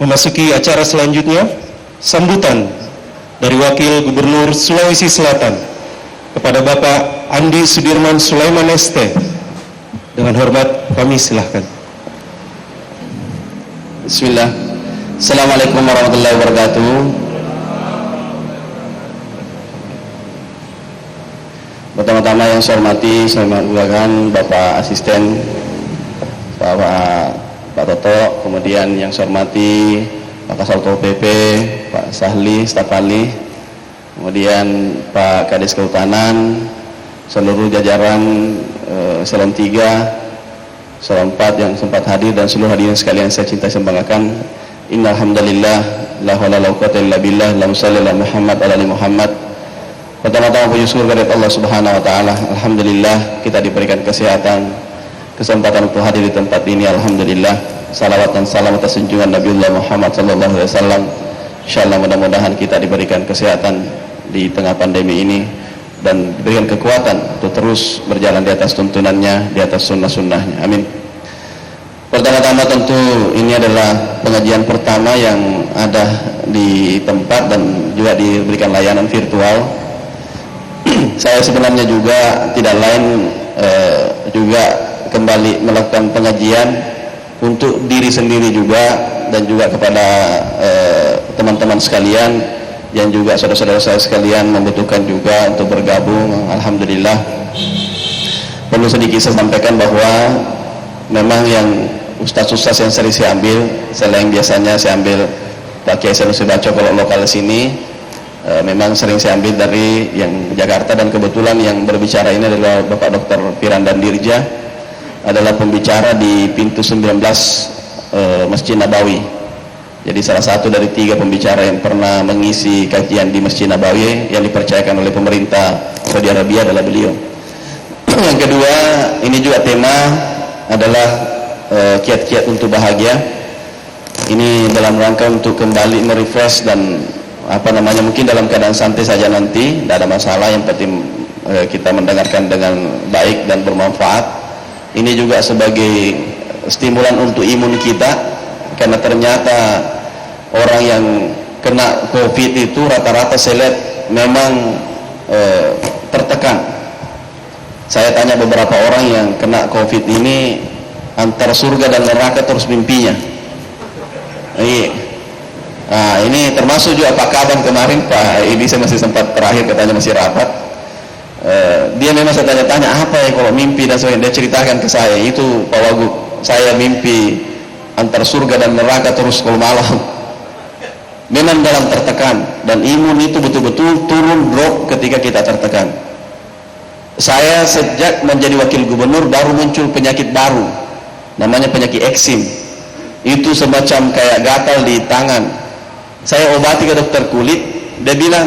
Memasuki acara selanjutnya, sambutan dari Wakil Gubernur Sulawesi Selatan kepada Bapak Andi Sudirman Sulaiman ST. Dengan hormat kami silahkan. Bismillah. Assalamualaikum warahmatullahi wabarakatuh. Pertama-tama yang saya hormati, saya mengucapkan Bapak Asisten, Pak Toto, kemudian yang saya hormati Pak Kasal PP, Pak Sahli, staf ahli, kemudian Pak Kadis Kehutanan, seluruh jajaran Eselon 3, Eselon 4 yang sempat hadir, dan seluruh hadirin sekalian saya cintai dan banggakan. Innal hamdalillah la haula wala quwwata illa billah, Allahumma shalli ala Muhammad ala ali Muhammad. Pertama-tama puji syukur kepada Allah Subhanahu wa taala. Alhamdulillah kita diberikan kesehatan, kesempatan untuk hadir di tempat ini. Alhamdulillah. Salawat dan salam atas junjungan Nabiullah Muhammad sallallahu alaihi wasallam. Insyaallah mudah-mudahan kita diberikan kesehatan di tengah pandemi ini dan diberikan kekuatan untuk terus berjalan di atas tuntunannya, di atas sunnah-sunnahnya. Amin. Pertama-tama tentu ini adalah pengajian pertama yang ada di tempat dan juga diberikan layanan virtual. Saya sebenarnya juga tidak lain juga kembali melakukan pengajian untuk diri sendiri juga, dan juga kepada teman-teman sekalian yang juga saudara-saudara saya sekalian membutuhkan juga untuk bergabung. Alhamdulillah. Perlu sedikit saya sampaikan bahwa memang yang ustaz-ustaz yang sering saya ambil, selain biasanya saya ambil Pak Kiai Sanusi Baco kalau lokal sini, memang sering saya ambil dari yang Jakarta, dan kebetulan yang berbicara ini adalah Bapak Dr. Pirandan Dirja, adalah pembicara di pintu 19 Masjid Nabawi. Jadi salah satu dari 3 pembicara yang pernah mengisi kajian di Masjid Nabawi yang dipercayakan oleh pemerintah Saudi Arabia adalah beliau. Yang kedua, ini juga tema adalah kiat-kiat untuk bahagia. Ini dalam rangka untuk kembali merefresh dan mungkin dalam keadaan santai saja nanti, tidak ada masalah, yang penting kita mendengarkan dengan baik dan bermanfaat. Ini juga sebagai stimulan untuk imun kita, karena ternyata orang yang kena COVID itu rata-rata saya lihat memang tertekan. Saya tanya beberapa orang yang kena COVID ini, antara surga dan neraka terus mimpinya. Nah, ini termasuk juga Pak Kaban kemarin, Pak ini saya masih sempat terakhir katanya masih rapat. Dia memang saya tanya-tanya apa ya kalau mimpi dan sebagainya. Dia ceritakan ke saya, itu Pak Wagub, saya mimpi antar surga dan neraka terus kalau malam. Memang dalam tertekan, dan imun itu betul-betul turun drop ketika kita tertekan. Saya sejak menjadi wakil gubernur baru muncul penyakit baru, namanya penyakit eksim. Itu semacam kayak gatal di tangan. Saya obati ke dokter kulit, dia bilang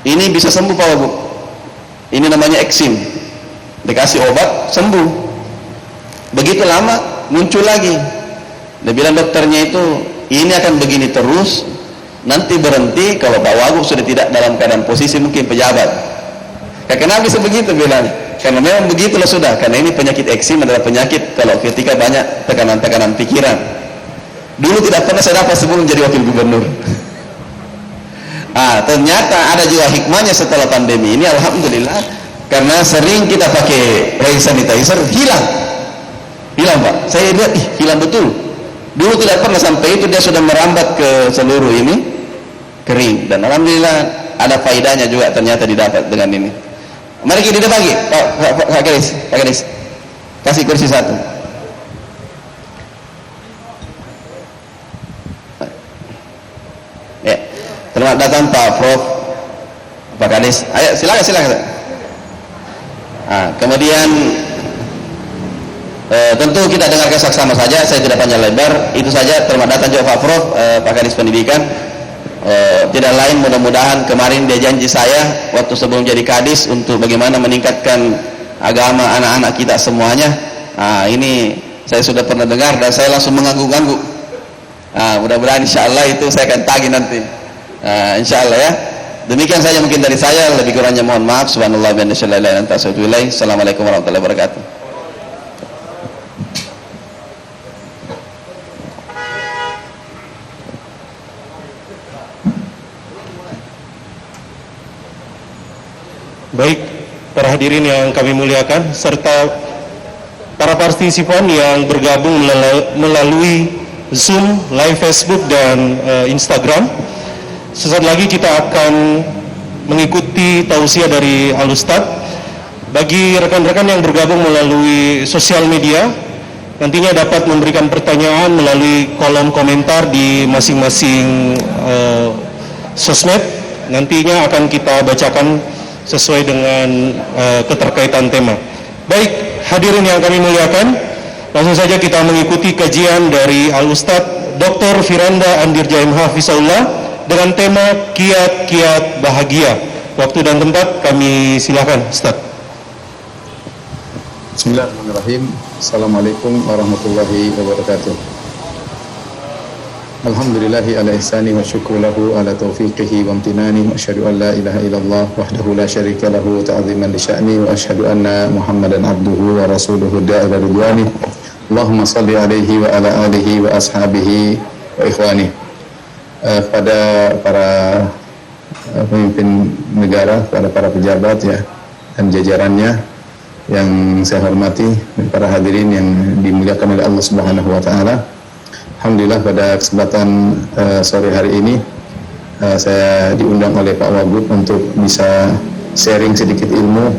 ini bisa sembuh Pak Wagub, ini namanya eksim. Dikasih obat sembuh, begitu lama muncul lagi. Dia bilang dokternya itu ini akan begini terus, nanti berhenti kalau Pak Wagub sudah tidak dalam keadaan posisi mungkin pejabat. Kenapa bisa begitu bilang? Karena memang begitulah sudah, karena ini penyakit eksim adalah penyakit kalau ketika banyak tekanan-tekanan pikiran. Dulu tidak pernah saya dapat sebelum menjadi wakil gubernur. Ternyata ada juga hikmahnya setelah pandemi ini, alhamdulillah, karena sering kita pakai hand sanitizer, hilang Pak. Saya lihat hilang betul. Dulu tidak pernah, sampai itu dia sudah merambat ke seluruh ini, kering, dan alhamdulillah ada faedahnya juga ternyata didapat dengan ini. Mari kita bagi Pak Kadis, kasih kursi satu. Selamat datang Pak Prof, Pak Kadis. Ayo silakan. Kemudian tentu kita dengarkan saksama saja, saya tidak panjang lebar. Itu saja. Selamat datang juga Pak Prof, Pak Kadis Pendidikan. Tidak lain, mudah-mudahan kemarin dia janji saya waktu sebelum jadi Kadis untuk bagaimana meningkatkan agama anak-anak kita semuanya. Ini saya sudah pernah dengar dan saya langsung mengganggu-ganggu. Mudah-mudahan insyaallah itu saya akan tagih nanti. Insyaallah ya. Demikian saja mungkin dari saya, lebih kurangnya mohon maaf. Subhanallah wa bihamdihi. Assalamualaikum warahmatullahi wabarakatuh. Baik, para hadirin yang kami muliakan, serta para partisipan yang bergabung melalui Zoom, live Facebook, dan Instagram. Sesaat lagi kita akan mengikuti tausiah dari Al-Ustadz. Bagi rekan-rekan yang bergabung melalui sosial media, nantinya dapat memberikan pertanyaan melalui kolom komentar di masing-masing sosmed. Nantinya akan kita bacakan sesuai dengan keterkaitan tema. Baik, hadirin yang kami muliakan, langsung saja kita mengikuti kajian dari Al-Ustadz Dr. Firanda Andirjaim Hafizahullah dengan tema Kiat-Kiat Bahagia. Waktu dan tempat kami silakan, Ustadz. Bismillahirrahmanirrahim. Assalamualaikum warahmatullahi wabarakatuh. Alhamdulillahi ala ihsani wa syukru lahu ala taufiqihi wa amtinani wa asyhadu an la ilaha illallah wahdahu la syarika lahu ta'ziman li sya'ni wa asyhadu anna Muhammadan abduhu wa rasuluhu da'ila ridwani. Allahumma salli alaihi wa ala alihi wa ashabihi wa ikhwani. Pada para pemimpin negara, pada para pejabat ya dan jajarannya yang saya hormati, para hadirin yang dimuliakan oleh Allah Subhanahu wa taala. Alhamdulillah pada kesempatan sore hari ini saya diundang oleh Pak Wagub untuk bisa sharing sedikit ilmu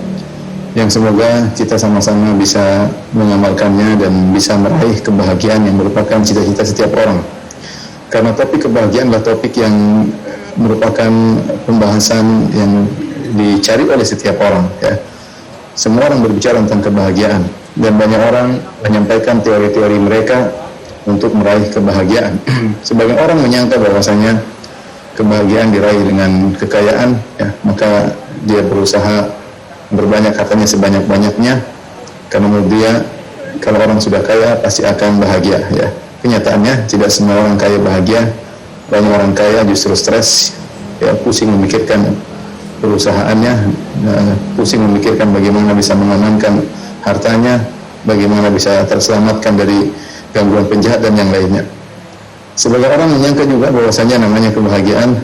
yang semoga kita sama-sama bisa mengamalkannya dan bisa meraih kebahagiaan yang merupakan cita-cita setiap orang. Karena topik kebahagiaan adalah topik yang merupakan pembahasan yang dicari oleh setiap orang ya. Semua orang berbicara tentang kebahagiaan dan banyak orang menyampaikan teori-teori mereka untuk meraih kebahagiaan. Sebagian orang menyangka bahwasanya kebahagiaan diraih dengan kekayaan, ya, maka dia berusaha berbanyak hartanya sebanyak-banyaknya, karena menurut dia kalau orang sudah kaya pasti akan bahagia. Ya. Kenyataannya tidak semua orang kaya bahagia. Banyak orang kaya justru stres, ya, pusing memikirkan perusahaannya, pusing memikirkan bagaimana bisa mengamankan hartanya, bagaimana bisa terselamatkan dari gangguan penjahat dan yang lainnya. Sebagian orang menyangka juga bahwasanya namanya kebahagiaan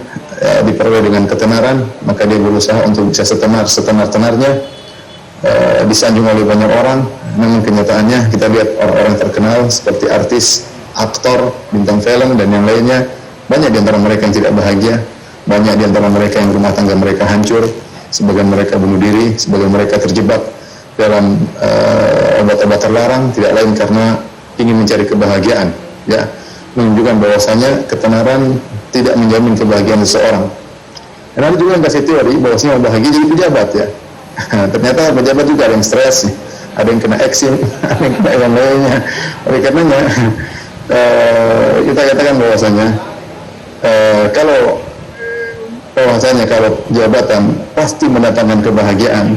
diperoleh dengan ketenaran, maka dia berusaha untuk bisa setenar-tenarnya, disanjung oleh banyak orang. Namun kenyataannya kita lihat orang-orang terkenal seperti artis, aktor, bintang film dan yang lainnya, banyak di antara mereka yang tidak bahagia, banyak di antara mereka yang rumah tangga mereka hancur, sebagian mereka bunuh diri, sebagian mereka terjebak dalam obat-obat terlarang, tidak lain karena ingin mencari kebahagiaan, ya, menunjukkan bahwasanya ketenaran tidak menjamin kebahagiaan seseorang. Dan ada juga yang kasih teori bahwasanya bahagia jadi pejabat, ya. Ternyata pejabat juga ada yang stres, ada yang kena eksim, ada yang kena yang lainnya. Oleh karenanya kita katakan bahwasanya kalau jabatan pasti mendatangkan kebahagiaan,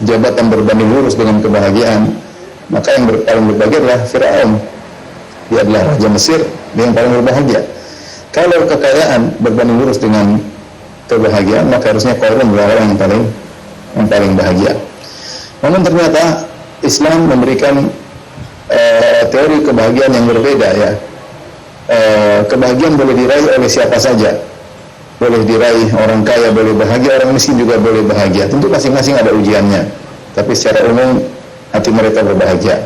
jabatan berbanding lurus dengan kebahagiaan, maka yang paling berbahagia adalah Firaun. Dia adalah Raja Mesir, dia yang paling berbahagia. Kalau kekayaan berbanding lurus dengan kebahagiaan, maka harusnya Qarun adalah orang yang paling bahagia. Namun ternyata Islam memberikan teori kebahagiaan yang berbeda, ya. Kebahagiaan boleh diraih oleh siapa saja. Boleh diraih orang kaya, boleh bahagia, orang miskin juga boleh bahagia. Tentu masing-masing ada ujiannya. Tapi secara umum hati mereka berbahagia.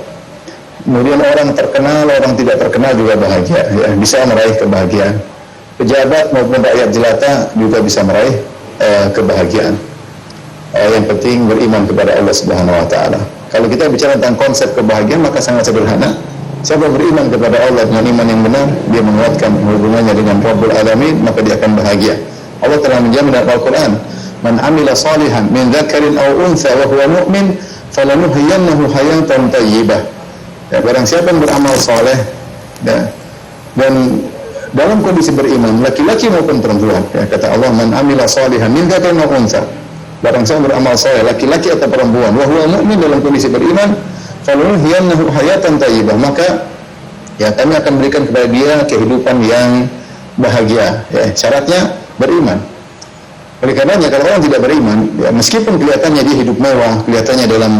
Kemudian orang terkenal, orang tidak terkenal juga bahagia, ya, bisa meraih kebahagiaan. Pejabat maupun rakyat jelata juga bisa meraih kebahagiaan. Yang penting beriman kepada Allah Subhanahu wa taala. Kalau kita bicara tentang konsep kebahagiaan, maka sangat sederhana. Siapa beriman kepada Allah dengan iman yang benar, dia menguatkan hubungannya dengan Rabbul Alamin, maka dia akan bahagia. Allah telah menjamin dalam Al-Quran, "Man amila salihan min dzakarin aw untha wa huwa mu'min, falanuhyiyannahu hayatan thayyibah." Ya, barang siapa yang beramal saleh, ya, dan dalam kondisi beriman, laki-laki maupun perempuan, ya, kata Allah, "Man amila salihan min dzakarin aw untha." Barang siapa beramal saleh, laki-laki atau perempuan, wa huwa mu'min, dalam kondisi beriman, falanuhyiyannahu hayatan thayyibah, maka ya kami akan berikan kepada dia kehidupan yang bahagia. Ya, syaratnya beriman. Oleh karenanya kalau orang tidak beriman, ya, meskipun kelihatannya dia hidup mewah, kelihatannya dalam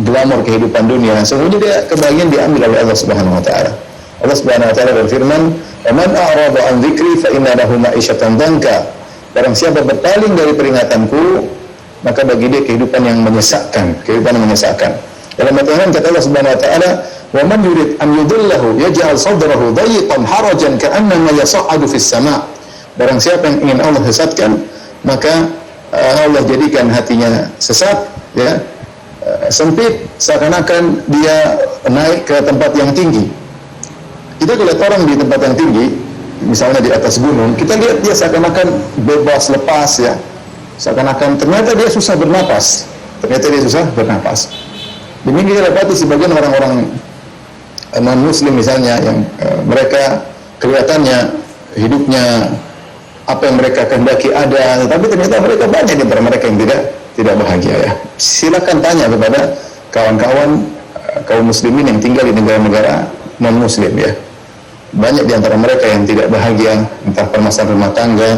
glamor kehidupan dunia, sesungguhnya dia kebahagiaan diambil oleh Allah Subhanahu wa taala. Allah Subhanahu wa taala berfirman, "Wa man a'rada 'an dzikri fa inna lahu ma'isyatan dhanka." Barang siapa berpaling dari peringatanku, maka bagi dia kehidupan yang menyesakkan, Dalam ayat lain kata Allah Subhanahu wa taala, "Wa man yurid an yudillahu yaj'al sadrahu dayiqan harajan ka'annama yas'adu fis sama'." Barang siapa yang ingin Allah sesatkan, maka Allah jadikan hatinya sesat, ya, sempit, seakan-akan dia naik ke tempat yang tinggi. Kita lihat orang di tempat yang tinggi, misalnya di atas gunung, kita lihat dia seakan-akan bebas, lepas, ya, seakan-akan ternyata dia susah bernapas. Demikian kita dapati sebagian orang-orang non-muslim misalnya, yang mereka kelihatannya hidupnya apa yang mereka kehendaki ada, tetapi ternyata mereka banyak di antara mereka yang tidak bahagia, ya. Silakan tanya kepada kawan-kawan kaum muslimin yang tinggal di negara-negara non-muslim, ya. Banyak di antara mereka yang tidak bahagia, entah permasalahan rumah tangga,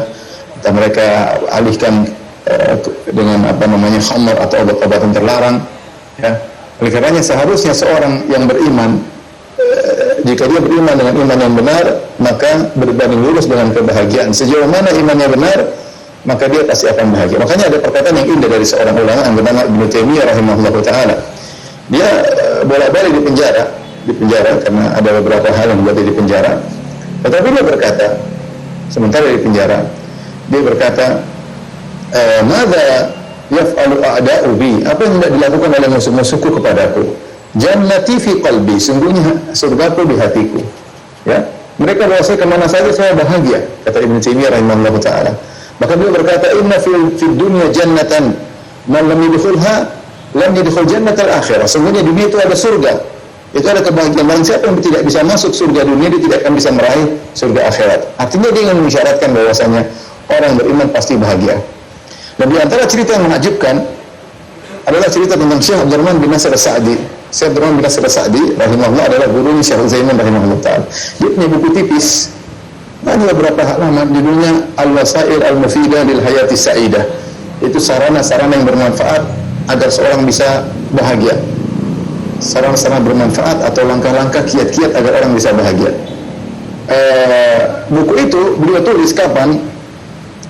entah mereka alihkan dengan khamr atau obat-obatan terlarang, ya. Oleh karenanya seharusnya seorang yang beriman, jika dia beriman dengan iman yang benar, maka berbanding lurus dengan kebahagiaan. Sejauh mana imannya benar, maka dia pasti akan bahagia. Makanya ada perkataan yang indah dari seorang ulama yang bernama Ibnu Taimiyah rahimahullahu taala. Dia bolak-balik di penjara karena ada beberapa hal yang membuat dia di penjara. Tetapi dia berkata, sementara di penjara, dia berkata, "Madza yaf'alu a'da'u bi?" Apa yang tidak dilakukan oleh musuh-musuhku kepadaku? "Jannati fi qalbi," sungguhnya surgaku di hatiku. Ya, mereka bawa saya kemana saja saya bahagia, kata Ibnu Taimiyah rahimahullahu taala. Maka beliau berkata, "Inna fid dunya jannatan man lam yadkhulha lam yadkhul jannatal akhirah." Sungguhnya dunia itu ada surga. Itu ada kebahagiaan. Dan siapa yang tidak bisa masuk surga dunia, dia tidak akan bisa meraih surga akhirat. Artinya dia ingin mengisyaratkan bahwasanya orang beriman pasti bahagia. Dan di antara cerita yang menakjubkan adalah cerita tentang Syekh Abdurrahman bin Nasir As-Sa'di. Syekh Abdurrahman bin Nasir As-Sa'di rahimahullah adalah guru Syekh Utsaimin rahimahullah ta'ala. Dia punya buku tipis, ada beberapa halaman, judulnya Al-Wasail Al-Mufidah lil Hayati Sa'idah. Itu sarana-sarana yang bermanfaat agar seorang bisa bahagia. Sarana-sarana bermanfaat atau langkah-langkah kiat-kiat agar orang bisa bahagia. Buku itu beliau tulis kapan?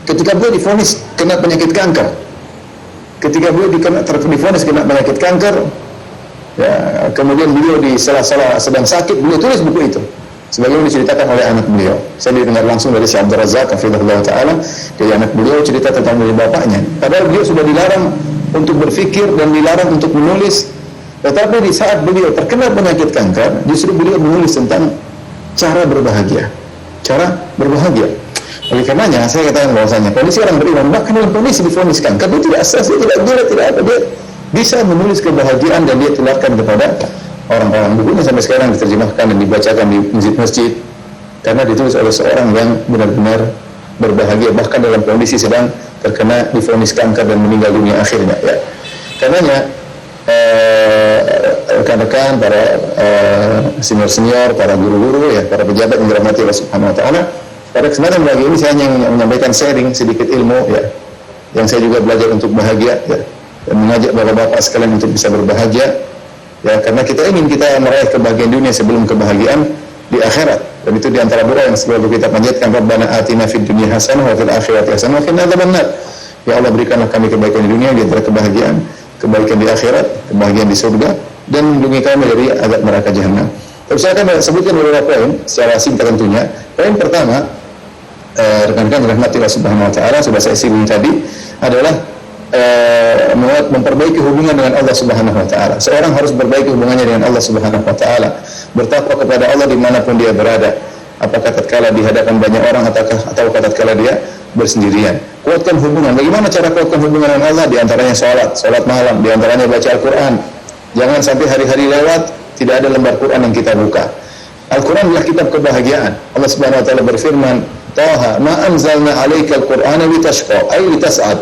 Ketika beliau divonis kena penyakit kanker. Ketika beliau divonis kena penyakit kanker, ya, kemudian beliau di sela-sela sedang sakit, beliau tulis buku itu. Sebagaimana diceritakan oleh anak beliau. Saya didengar langsung dari Syekh Abdul Razak hafizahullah taala, dari anak beliau cerita tentang dari bapaknya. Padahal beliau sudah dilarang untuk berfikir dan dilarang untuk menulis. Tetapi di saat beliau terkena penyakit kanker, justru beliau menulis tentang cara berbahagia. Oleh karenanya saya katakan bahwasanya kondisi orang beriman, bahkan dalam kondisi divonis kanker, dia tidak stres, dia tidak gila, tidak apa, dia bisa menulis kebahagiaan dan dia tularkan kepada orang-orang. Bukunya sampai sekarang diterjemahkan dan dibacakan di masjid-masjid karena ditulis oleh seorang yang benar-benar berbahagia bahkan dalam kondisi sedang terkena divonis kanker dan meninggal dunia akhirnya, ya. Karenanya rekan-rekan, para senior-senior, para guru-guru, ya, para pejabat yang dirahmati Allah Subhanahu wa taala, pada kesempatan pagi ini saya hanya menyampaikan sharing sedikit ilmu, ya, yang saya juga belajar untuk bahagia, ya, dan mengajak bapak-bapak sekalian untuk bisa berbahagia, ya, karena kita ingin meraih kebahagiaan dunia sebelum kebahagiaan di akhirat. Dan itu diantara doa yang selalu kita panjatkan, Rabbana atina fid dunya hasanah wa fil akhirati hasanah wa qina adzabannar. Ya Allah, berikanlah kami kebaikan di dunia, di antara kebaikan di akhirat, kebahagiaan di surga, dan lindungi kami dari azab neraka jahanam. Terus saya akan sebutkan beberapa poin secara singkat tentunya. Poin pertama, rekan-rekan rahmati Allah Subhanahu wa taala, sudah saya singgung tadi, adalah memperbaiki hubungan dengan Allah Subhanahu wa taala. Seorang harus memperbaiki hubungannya dengan Allah Subhanahu wa taala, bertakwa kepada Allah dimanapun dia berada, apakah tatkala di hadapan banyak orang atau tatkala dia bersendirian. Kuatkan hubungan. Bagaimana cara kuatkan hubungan dengan Allah? Di antaranya salat malam, di antaranya baca Al-Qur'an. Jangan sampai hari-hari lewat tidak ada lembar Quran yang kita buka. Al-Qur'an adalah kitab kebahagiaan. Allah Subhanahu wa taala berfirman, "Taha, ma anzalna 'alaikal Qur'ana litashqa," ay litas'ad.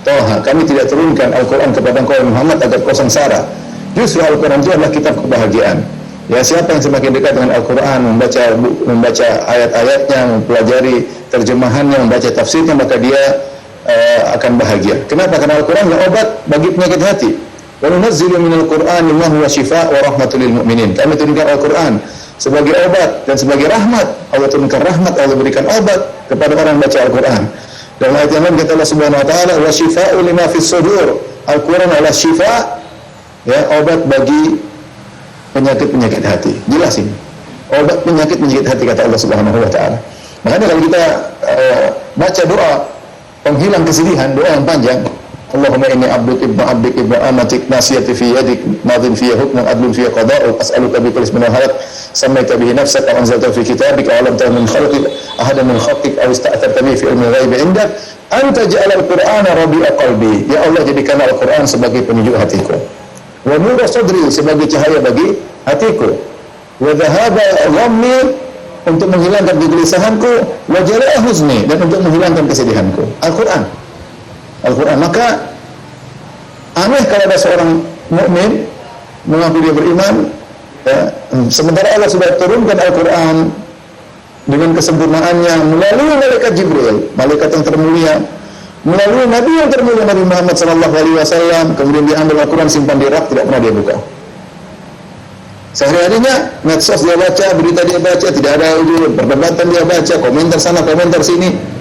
Taha, kami tidak turunkan Al-Quran kepada engkau Muhammad agar kau sengsara. Justru Al-Quran itu adalah kitab kebahagiaan. Ya, siapa yang semakin dekat dengan Al-Quran, membaca ayat-ayatnya, mempelajari terjemahannya, membaca tafsirnya, maka dia akan bahagia. Kenapa? Karena Al-Quran adalah obat bagi penyakit hati. Wa nunazzilu minal Qur'ani ma huwa shifaa' wa rahmatul lil mu'minin. Kami turunkan Al-Quran sebagai obat dan sebagai rahmat. Allah turunkan rahmat, Allah berikan obat kepada orang yang baca Al-Quran. Dalam ayat yang lain kata Allah Subhanahu wa taala, "Wa syifaa'u lima fis sudur." Al-Qur'an adalah syifa, ya, obat bagi penyakit-penyakit hati. Jelas ini. Obat penyakit-penyakit hati kata Allah Subhanahu wa taala. Makanya kalau kita baca doa penghilang kesedihan, doa yang panjang, Allahumma inni abdik ibnu amatik nasiyati fi yadik madin fi hukmun adlun fi qada'u as'aluka bi kulli ismin halat samaita bihi nafsaka wa anzalta fi kitabika wa lam ta'lam min khalqik ahadan min khalqik aw ista'tharta bihi fi ilmi ghaib indak anta ja'ala al-qur'ana rabi'a qalbi. Ya Allah, jadikan Al-Qur'an sebagai penyejuk hatiku, wa nura sadri, sebagai cahaya bagi hatiku, wa dhahaba ghammi, untuk menghilangkan kegelisahanku, wa jala'a huzni, dan untuk menghilangkan kesedihanku. Al-Qur'an. Maka aneh kalau ada seorang mukmin mengaku dia beriman, ya, sementara Allah sudah turunkan Al-Quran dengan kesempurnaannya melalui malaikat Jibril, malaikat yang termulia, melalui Nabi yang termulia Nabi Muhammad SAW, kemudian diambil Al-Quran simpan di rak, tidak pernah dia buka. Sehari-harinya medsos dia baca, berita dia baca, tidak ada ujung, perdebatan dia baca, komentar sana, komentar sini.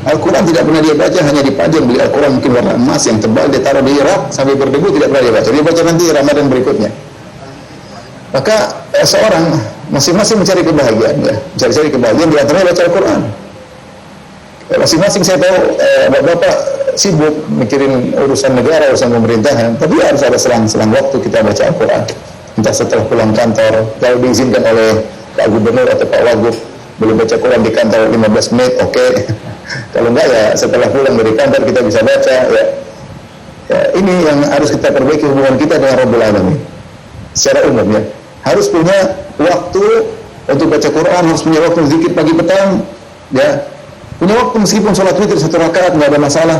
Al-Quran tidak pernah dia baca, hanya dipajang, beli Al-Quran mungkin warna emas yang tebal, dia taruh di rak sampai berdebu, tidak pernah dia baca. Dia baca nanti Ramadan berikutnya. Maka seorang masing-masing mencari kebahagiaan, ya, mencari kebahagiaan di antaranya baca Al-Quran. Masing-masing saya tahu bapak sibuk mikirin urusan negara, urusan pemerintahan, tapi harus ada selang waktu kita baca Al-Quran. Entah setelah pulang kantor, kalau diizinkan oleh Pak Gubernur atau Pak Wagub, boleh baca Quran di kantor 15 menit, oke. Kalau enggak, ya setelah pulang dari kantor kita bisa baca, ya. Ini yang harus kita perbaiki hubungan kita dengan Rabbul Alamin. Secara umum, ya, harus punya waktu untuk baca Quran, harus punya waktu zikir pagi petang, ya. Punya waktu meskipun sholat witir 1 rakaat nggak ada masalah.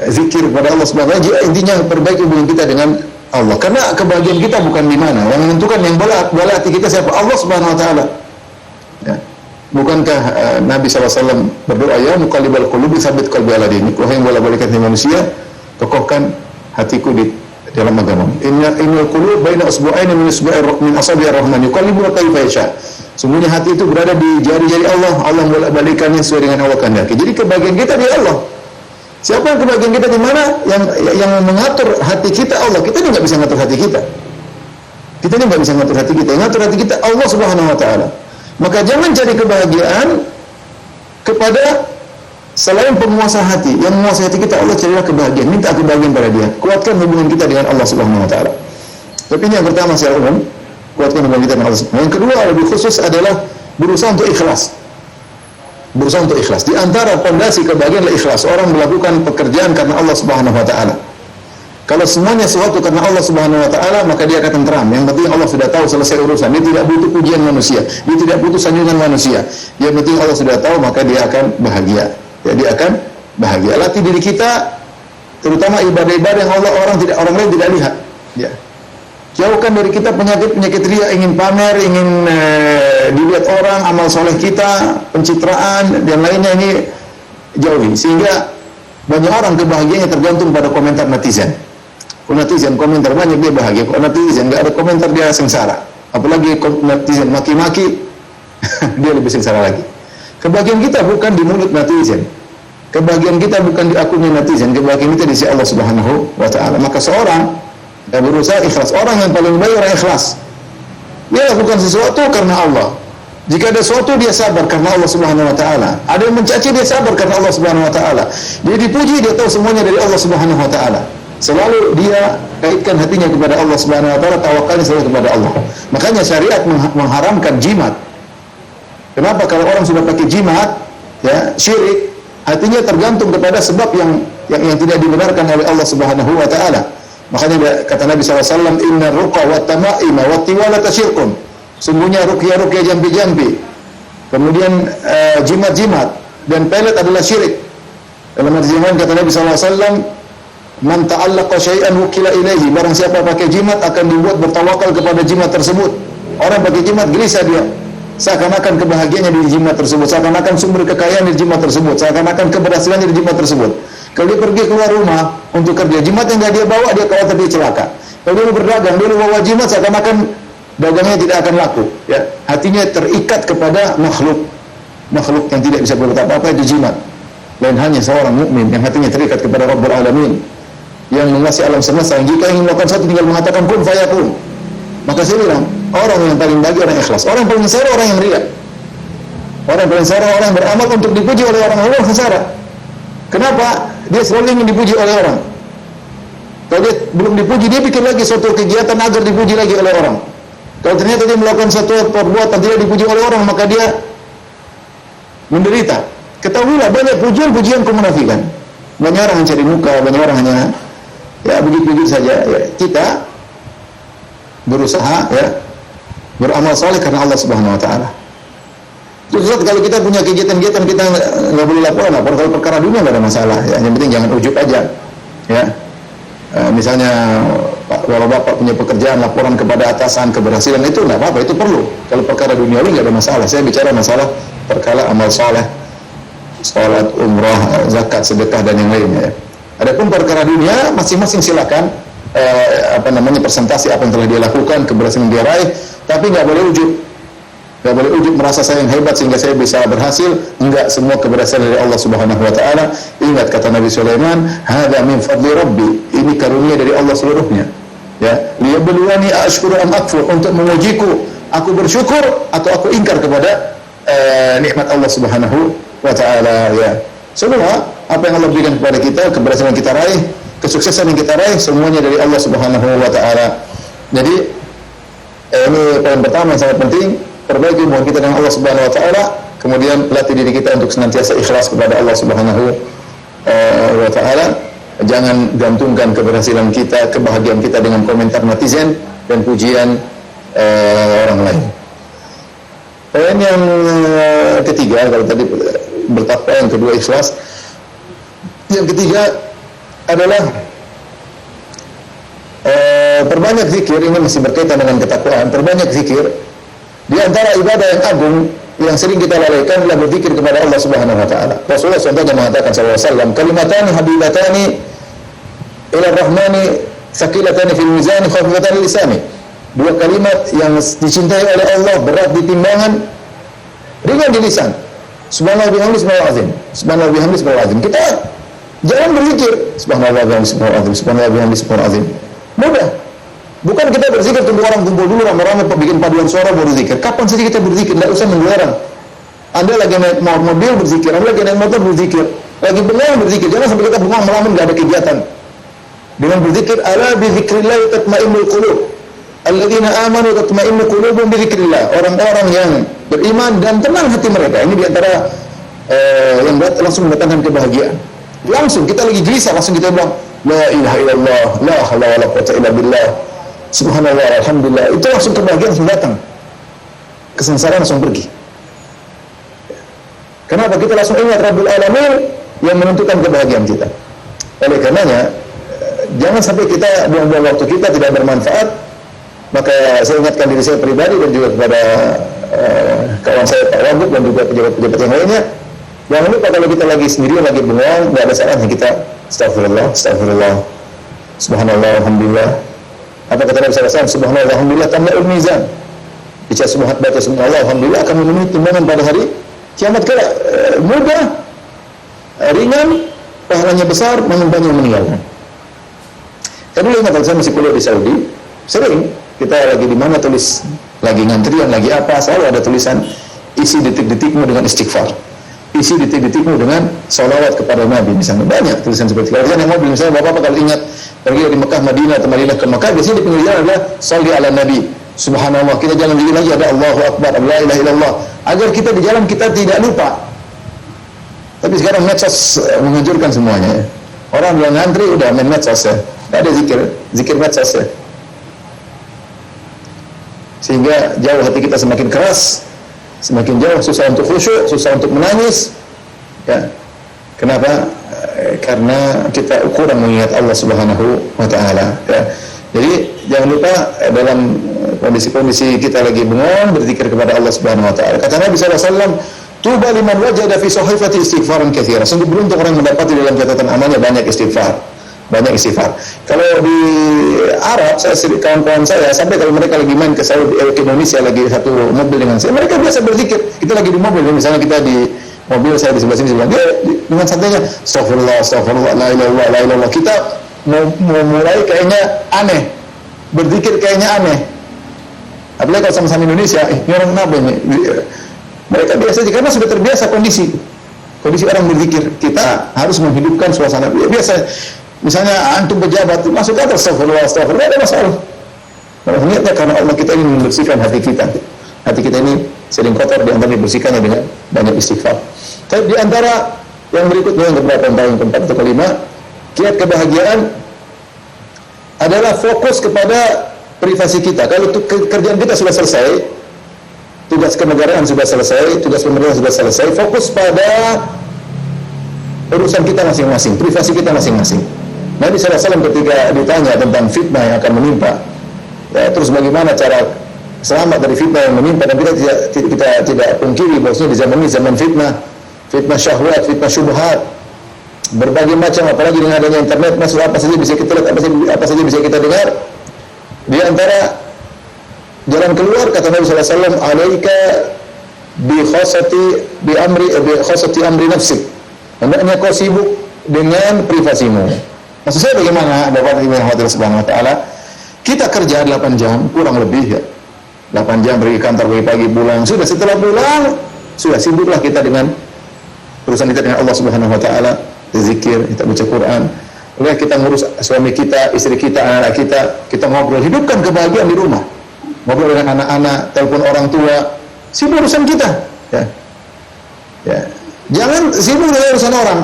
Zikir kepada Allah Subhanahu wa taala, intinya perbaiki hubungan kita dengan Allah. Karena kebahagiaan kita bukan di mana, yang menentukan, yang bola hati kita siapa? Allah Subhanahu wa taala. Ya. Bukankah Nabi SAW berdoa, ya muqallibal qulubi tsabbit qalbi ala dinik, wahai yang bola-balikan hati manusia, kokohkan hatiku di dalam agama. Innal qulub baina usbu'aini min asabi'ir rahman yuqallibu kaifa yasha. Sungguhnya hati itu berada di jari-jari Allah. Allah bolak-balikannya sesuai dengan Allah kehendaki. Jadi kebahagiaan kita di Allah. Siapa yang kebahagiaan kita di mana? Yang mengatur hati kita Allah. Kita ini nggak bisa ngatur hati kita. Kita ini nggak bisa ngatur hati kita. Yang ngatur hati kita Allah Subhanahu wa taala. Maka jangan cari kebahagiaan kepada selain penguasa hati. Yang menguasai hati kita Allah, carilah kebahagiaan, minta kebahagiaan pada dia. Kuatkan hubungan kita dengan Allah Subhanahu wa taala. Tapi ini yang pertama secara umum, kuatkan hubungan kita dengan Allah. Yang kedua lebih khusus adalah berusaha untuk ikhlas. Berusaha untuk ikhlas. Di antara fondasi kebahagiaan adalah ikhlas. Orang melakukan pekerjaan karena Allah Subhanahu wa taala. Kalau semuanya sesuatu karena Allah Subhanahu wa taala, maka dia akan tenteram. Yang penting Allah sudah tahu, selesai urusan. Dia tidak butuh pujian manusia, dia tidak butuh sanjungan manusia. Yang penting Allah sudah tahu, maka dia akan bahagia. Ya, dia akan bahagia. Latih diri kita, terutama ibadah-ibadah yang orang lain tidak lihat. Ya. Jauhkan dari kita penyakit ria, ingin pamer, ingin dilihat orang, amal soleh kita, pencitraan dan lainnya, ini jauhi. Sehingga banyak orang kebahagiaannya tergantung pada komentar netizen. Kalau netizen komentar banyak, dia bahagia. Kalau netizen nggak ada komentar, dia sengsara. Apalagi netizen maki-maki, dia lebih sengsara lagi. Kebahagiaan kita bukan di mulut netizen. Kebahagiaan kita bukan di akunnya netizen. Kebahagiaan kita di sisi Allah Subhanahu wa taala. Maka seorang yang berusaha ikhlas, orang yang paling baik orang ikhlas. Dia lakukan sesuatu karena Allah. Jika ada sesuatu, dia sabar karena Allah Subhanahu wa taala. Ada yang mencaci, dia sabar karena Allah Subhanahu wa taala. Dia dipuji, dia tahu semuanya dari Allah Subhanahu wa taala. Selalu dia kaitkan hatinya kepada Allah Subhanahu wa taala, tawakalnya selalu kepada Allah. Makanya syariat mengharamkan jimat. Kenapa? Kalau orang sudah pakai jimat, ya, syirik, hatinya tergantung kepada sebab yang tidak dibenarkan oleh Allah Subhanahu wa taala. Makanya kata Nabi SAW, inna ruqa wa tama'ima wa tiwalata syirkun. Sungguhnya ruqyah-ruqyah jampi-jampi, kemudian jimat-jimat dan pelet adalah syirik. Dalam hadis yang lain kata Nabi SAW, man ta'allaqa syai'an wukila ilaihi. Barang siapa pakai jimat akan dibuat bertawakal kepada jimat tersebut. Orang pakai jimat gelisah dia, seakan-akan kebahagiaannya di jimat tersebut, seakan-akan sumber kekayaan di jimat tersebut, seakan-akan keberhasilannya di jimat tersebut. Kalau dia pergi keluar rumah untuk kerja, jimat yang nggak dia bawa, dia khawatir dia celaka. Kalau dia berdagang, dia bawa jimat, seakan-akan dagangnya tidak akan laku. Ya, hatinya terikat kepada makhluk yang tidak bisa berbuat apa-apa, itu jimat. lain hanya seorang mukmin yang hatinya terikat kepada Rabbul Alamin, yang menguasai alam semesta, yang jika ingin melakukan sesuatu tinggal mengatakan kun fayakun. Maka saya bilang, orang yang paling bahagia orang yang ikhlas. Orang yang paling sengsara orang yang riya. Orang yang paling sengsara orang yang beramal untuk dipuji oleh orang lain sengsara. Kenapa? Dia selalu ingin dipuji oleh orang. Kalau dia belum dipuji, dia bikin lagi suatu kegiatan agar dipuji lagi oleh orang. Kalau ternyata dia melakukan satu perbuatan tidak dipuji oleh orang, maka dia menderita. Ketahuilah banyak pujian-pujian kemunafikan. Banyak orang yang cari muka, banyak orang hanya ya begitu-begitu saja. Ya, kita berusaha ya beramal saleh karena Allah Subhanahu wa taala. Terus kalau kita punya kegiatan-kegiatan kita nggak boleh lapor kalau perkara dunia nggak ada masalah. Ya, yang penting jangan ujub aja. Ya. Misalnya kalau bapak punya pekerjaan laporan kepada atasan keberhasilan itu nggak apa-apa, itu perlu. Kalau perkara duniawi nggak ada masalah. Saya bicara masalah perkara amal saleh, salat, umrah, zakat, sedekah dan yang lainnya. Adapun perkara dunia masing-masing silakan presentasi apa yang telah dia lakukan, keberhasilan dia raih, tapi nggak boleh ujub. Nggak boleh ujub merasa saya yang hebat sehingga saya bisa berhasil. Enggak, semua keberhasilan dari Allah Subhanahu wa taala. Ingat kata Nabi Sulaiman, "Hadza min fadli Rabbi." Ini karunia dari Allah seluruhnya. Ya, liyabluwani ashkuru am akfur, untuk mengujiku, aku bersyukur atau aku ingkar kepada nikmat Allah Subhanahu wa taala. Ya. Semua apa yang Allah berikan kepada kita, keberhasilan kita raih, kesuksesan yang kita raih, semuanya dari Allah Subhanahu wa taala. Jadi ini poin pertama yang sangat penting. Perbaiki hubungan kita dengan Allah Subhanahu wa taala, kemudian latih diri kita untuk senantiasa ikhlas kepada Allah Subhanahu wa taala. Jangan gantungkan keberhasilan kita, kebahagiaan kita dengan komentar netizen dan pujian orang lain. Poin yang ketiga, kalau tadi bertakwa, yang kedua ikhlas. Yang ketiga adalah perbanyak zikir. Ini masih berkaitan dengan ketakwaan. Perbanyak zikir. Di antara ibadah yang agung yang sering kita lalaikan adalah berzikir kepada Allah Subhanahu wa taala. Rasulullah SAW mengatakan sallallahu alaihi wasallam, "Kalimatani habibatani ila rahmani, tsaqilatani fil mizan, khafifatani lisani." Dua kalimat yang dicintai oleh Allah, berat di timbangan, ringan di lisan. Subhanallah bihamdi subhanallah azim. Subhanallah bihamdi subhanallah azim. Kita jangan berzikir subhanallah bihamdi subhanallah azim, subhanallah bihamdi subhanallah azim. Mudah. Bukan kita berzikir tunggu orang kumpul dulu ramai-ramai bikin paduan suara baru zikir. Kapan saja kita berzikir, tidak usah menunggu orang. Anda lagi naik mobil berzikir, Anda lagi naik motor berzikir, lagi bengong berzikir. Jangan sampai kita bengong melamun enggak ada kegiatan. Dengan berzikir, ala bi dzikrillah tatma'innul qulub. Alladzina amanu tatma'innu qulubuhum bi dzikrillah. Orang-orang yang beriman dan tenang hati mereka. Ini di antara yang langsung mendatangkan kebahagiaan. Langsung kita lagi gelisah, langsung kita bilang la ilaha illallah, la haula wala quwwata illa billah. Subhanallah, alhamdulillah. Itu langsung kebahagiaan langsung datang. Kesengsaraan langsung pergi. Kenapa? Kita langsung ingat Rabbul Alamin yang menentukan kebahagiaan kita. Oleh karenanya, jangan sampai kita buang-buang waktu kita tidak bermanfaat. Maka saya ingatkan diri saya pribadi dan juga kepada kawan saya Pak Wagub dan juga pejabat-pejabat yang lainnya. Jangan lupa kalau kita lagi sendiri, lagi bengong, nggak ada salahnya kita astagfirullah, astagfirullah, subhanallah, alhamdulillah. Apa kata Nabi SAW? Subhanallah, alhamdulillah, tamla'ul mizan. Bicara subhanallah, baca subhanallah, alhamdulillah akan memenuhi timbangan pada hari kiamat kelak. Mudah, ringan, pahalanya besar, namun banyak yang meninggalkan. Tadi ingat kalau saya masih kuliah di Saudi, sering kita lagi di mana tulis, lagi ngantrian, lagi apa, selalu ada tulisan isi detik-detikmu dengan istighfar, isi detik-detikmu dengan salawat kepada Nabi. Misalnya banyak tulisan seperti itu. Kalau saya naik mobil, misalnya bapak-bapak kalau ingat pergi dari Mekah, Madinah atau Madinah ke Mekah, biasanya di pinggir jalan adalah salli ala Nabi, subhanallah. Kita jalan dikit lagi ada Allahu Akbar, la ilaha illallah, agar kita di jalan kita tidak lupa. Tapi sekarang medsos menghancurkan semuanya ya. Orang bilang ngantri udah main medsos ya, tidak ada zikir medsos ya. Sehingga jauh hati kita semakin keras, semakin jauh, susah untuk khusyuk, susah untuk menangis ya. Kenapa? Karena kita kurang mengingat Allah Subhanahu wa taala ya. Jadi jangan lupa dalam kondisi-kondisi kita lagi bengong berzikir kepada Allah Subhanahu wa taala. Kata Nabi sallallahu alaihi wasallam, "Tuba liman wajada fi sahifati istighfaran katsiran." Sungguh beruntung orang mendapati dalam catatan amalnya banyak istighfar. Banyak istighfar. Kalau di Arab, saya kawan-kawan saya sampai kalau mereka lagi main ke Saudi, ke Indonesia lagi satu mobil dengan saya, mereka biasa berzikir. Kita lagi di mobil, misalnya kita di mobil saya di sebelah sini, dia dengan santainya, astagfirullah, astagfirullah, la ilaha illallah, la ilaha illallah. Kita mau mulai kayaknya aneh, berzikir kayaknya aneh. Apalagi kalau sama-sama Indonesia, ini orang kenapa ini? Mereka biasa aja, karena sudah terbiasa kondisi orang berzikir. Kita harus menghidupkan suasana biasa. Misalnya antum pejabat, masuk kata astagfirullah, astagfirullah, ada masalah. Niatnya karena Allah kita ingin membersihkan hati kita. Hati kita ini sering kotor, di antara dibersihkannya dengan banyak istighfar. Tapi di antara yang berikutnya, yang keempat atau kelima, kiat kebahagiaan adalah fokus kepada privasi kita. Kalau kerjaan kita sudah selesai, tugas kenegaraan sudah selesai, tugas pemerintahan sudah selesai, fokus pada urusan kita masing-masing, privasi kita masing-masing. Nabi SAW ketika ditanya tentang fitnah yang akan menimpa, ya, terus bagaimana cara selamat dari fitnah yang menimpa, dan kita tidak pungkiri bahwasanya di zaman ini zaman fitnah syahwat, fitnah syubhat, berbagai macam, apalagi dengan adanya internet, masuk apa saja bisa kita lihat, apa saja bisa kita dengar. Di antara jalan keluar, kata Nabi SAW, alaika bi khosati amri nafsik, hendaknya kau sibuk dengan privasimu. Maksud saya bagaimana, Bapak Ibu yang khawatir subhanahu wa ta'ala, kita kerja 8 jam kurang lebih ya, 8 jam pergi kantor, pagi pulang, sudah setelah pulang sudah sibuklah kita dengan urusan kita dengan Allah Subhanahu wa taala, zikir, kita baca Quran, kemudian kita ngurus suami kita, istri kita, anak-anak kita ngobrol, hidupkan kebahagiaan di rumah, ngobrol dengan anak-anak, telepon orang tua, sibuk urusan kita ya. Jangan sibuk dengan urusan orang.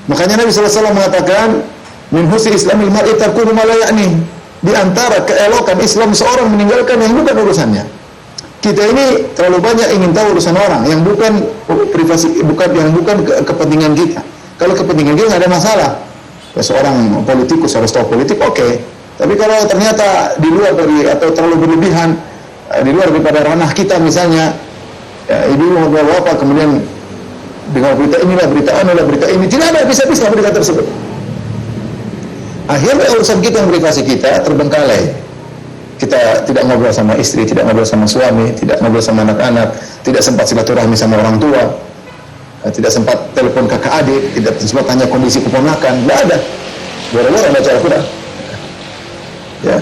Makanya Nabi SAW mengatakan, min husni islamil mar'i tarkuhu ma la ya'ni. Di antara keelokan Islam seorang meninggalkan yang bukan urusannya. Kita ini terlalu banyak ingin tahu urusan orang yang bukan privasi, yang bukan kepentingan kita. Kalau kepentingan kita nggak ada masalah. Ya, seorang politikus harus tahu politik, oke. Tapi kalau ternyata di luar dari atau terlalu berlebihan, di luar daripada ranah kita misalnya, ya, ibu ngobrol apa, kemudian dengan berita inilah, berita ini, tidak ada bisa-bisa berita tersebut. Akhirnya urusan kita, yang privasi kita terbengkalai. Kita tidak ngobrol sama istri, tidak ngobrol sama suami, tidak ngobrol sama anak-anak, tidak sempat silaturahmi sama orang tua, tidak sempat telepon kakak adik, tidak sempat tanya kondisi keponakan, tidak ada. Boro-boro baca Al-Quran. Ya.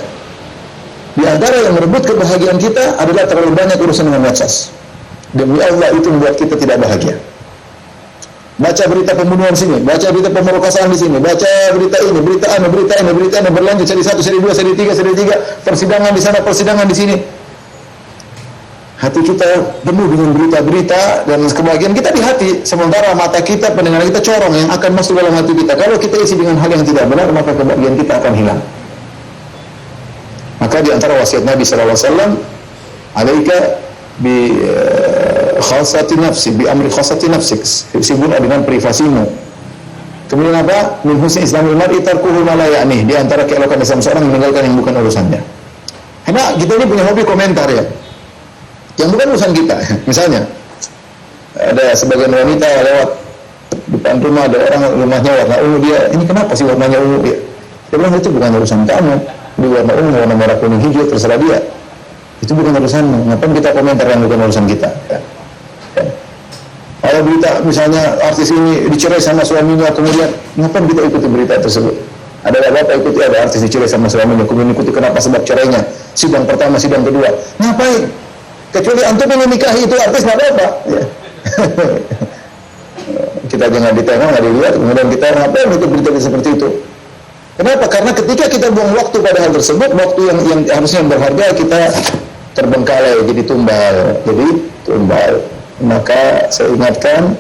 Di antara yang merebut kebahagiaan kita adalah terlalu banyak urusan dengan medsos. Demi Allah itu membuat kita tidak bahagia. Baca berita pembunuhan sini, baca berita pemerkosaan di sini, baca berita ini, berita ini, berlanjut seri 1, seri 2, seri 3, persidangan di sana, persidangan di sini. Hati kita penuh dengan berita-berita dan kebahagiaan kita di hati, sementara mata kita, pendengaran kita corong yang akan masuk dalam hati kita. Kalau kita isi dengan hal yang tidak benar, maka kebahagiaan kita akan hilang. Maka di antara wasiat Nabi SAW, alaika bi khasati nafsi, bi amri khasati nafsik, sibuklah dengan privasimu. Kemudian apa? Min husni islamil mar'i tarkuhu ma la ya'ni. Di antara keelokan Islam seorang meninggalkan yang bukan urusannya. Karena kita ini punya hobi komentar ya, yang bukan urusan kita. Misalnya ada sebagian wanita lewat depan rumah, ada orang rumahnya warna ungu, dia ini kenapa sih warnanya ungu? Dia bilang itu bukan urusan kamu, di warna ungu, warna merah, kuning, hijau, terserah dia. Itu bukan urusanmu. Ngapain kita komentar yang bukan urusan kita? Ya. Kalau berita misalnya artis ini dicerai sama suaminya, kemudian ngapain kita ikuti berita tersebut? Ada bapak ikuti, ada artis dicerai sama suaminya, kemudian ikuti kenapa sebab cerainya, sidang pertama, sidang kedua. Ngapain? Kecuali antum yang menikahi itu artis, nggak apa-apa. Ya. Kita jangan ditengok, nggak dilihat, kemudian kita ngapain ikut berita seperti itu? Kenapa? Karena ketika kita buang waktu pada hal tersebut, waktu yang harusnya berharga, kita terbengkalai, jadi tumbal. Maka saya ingatkan,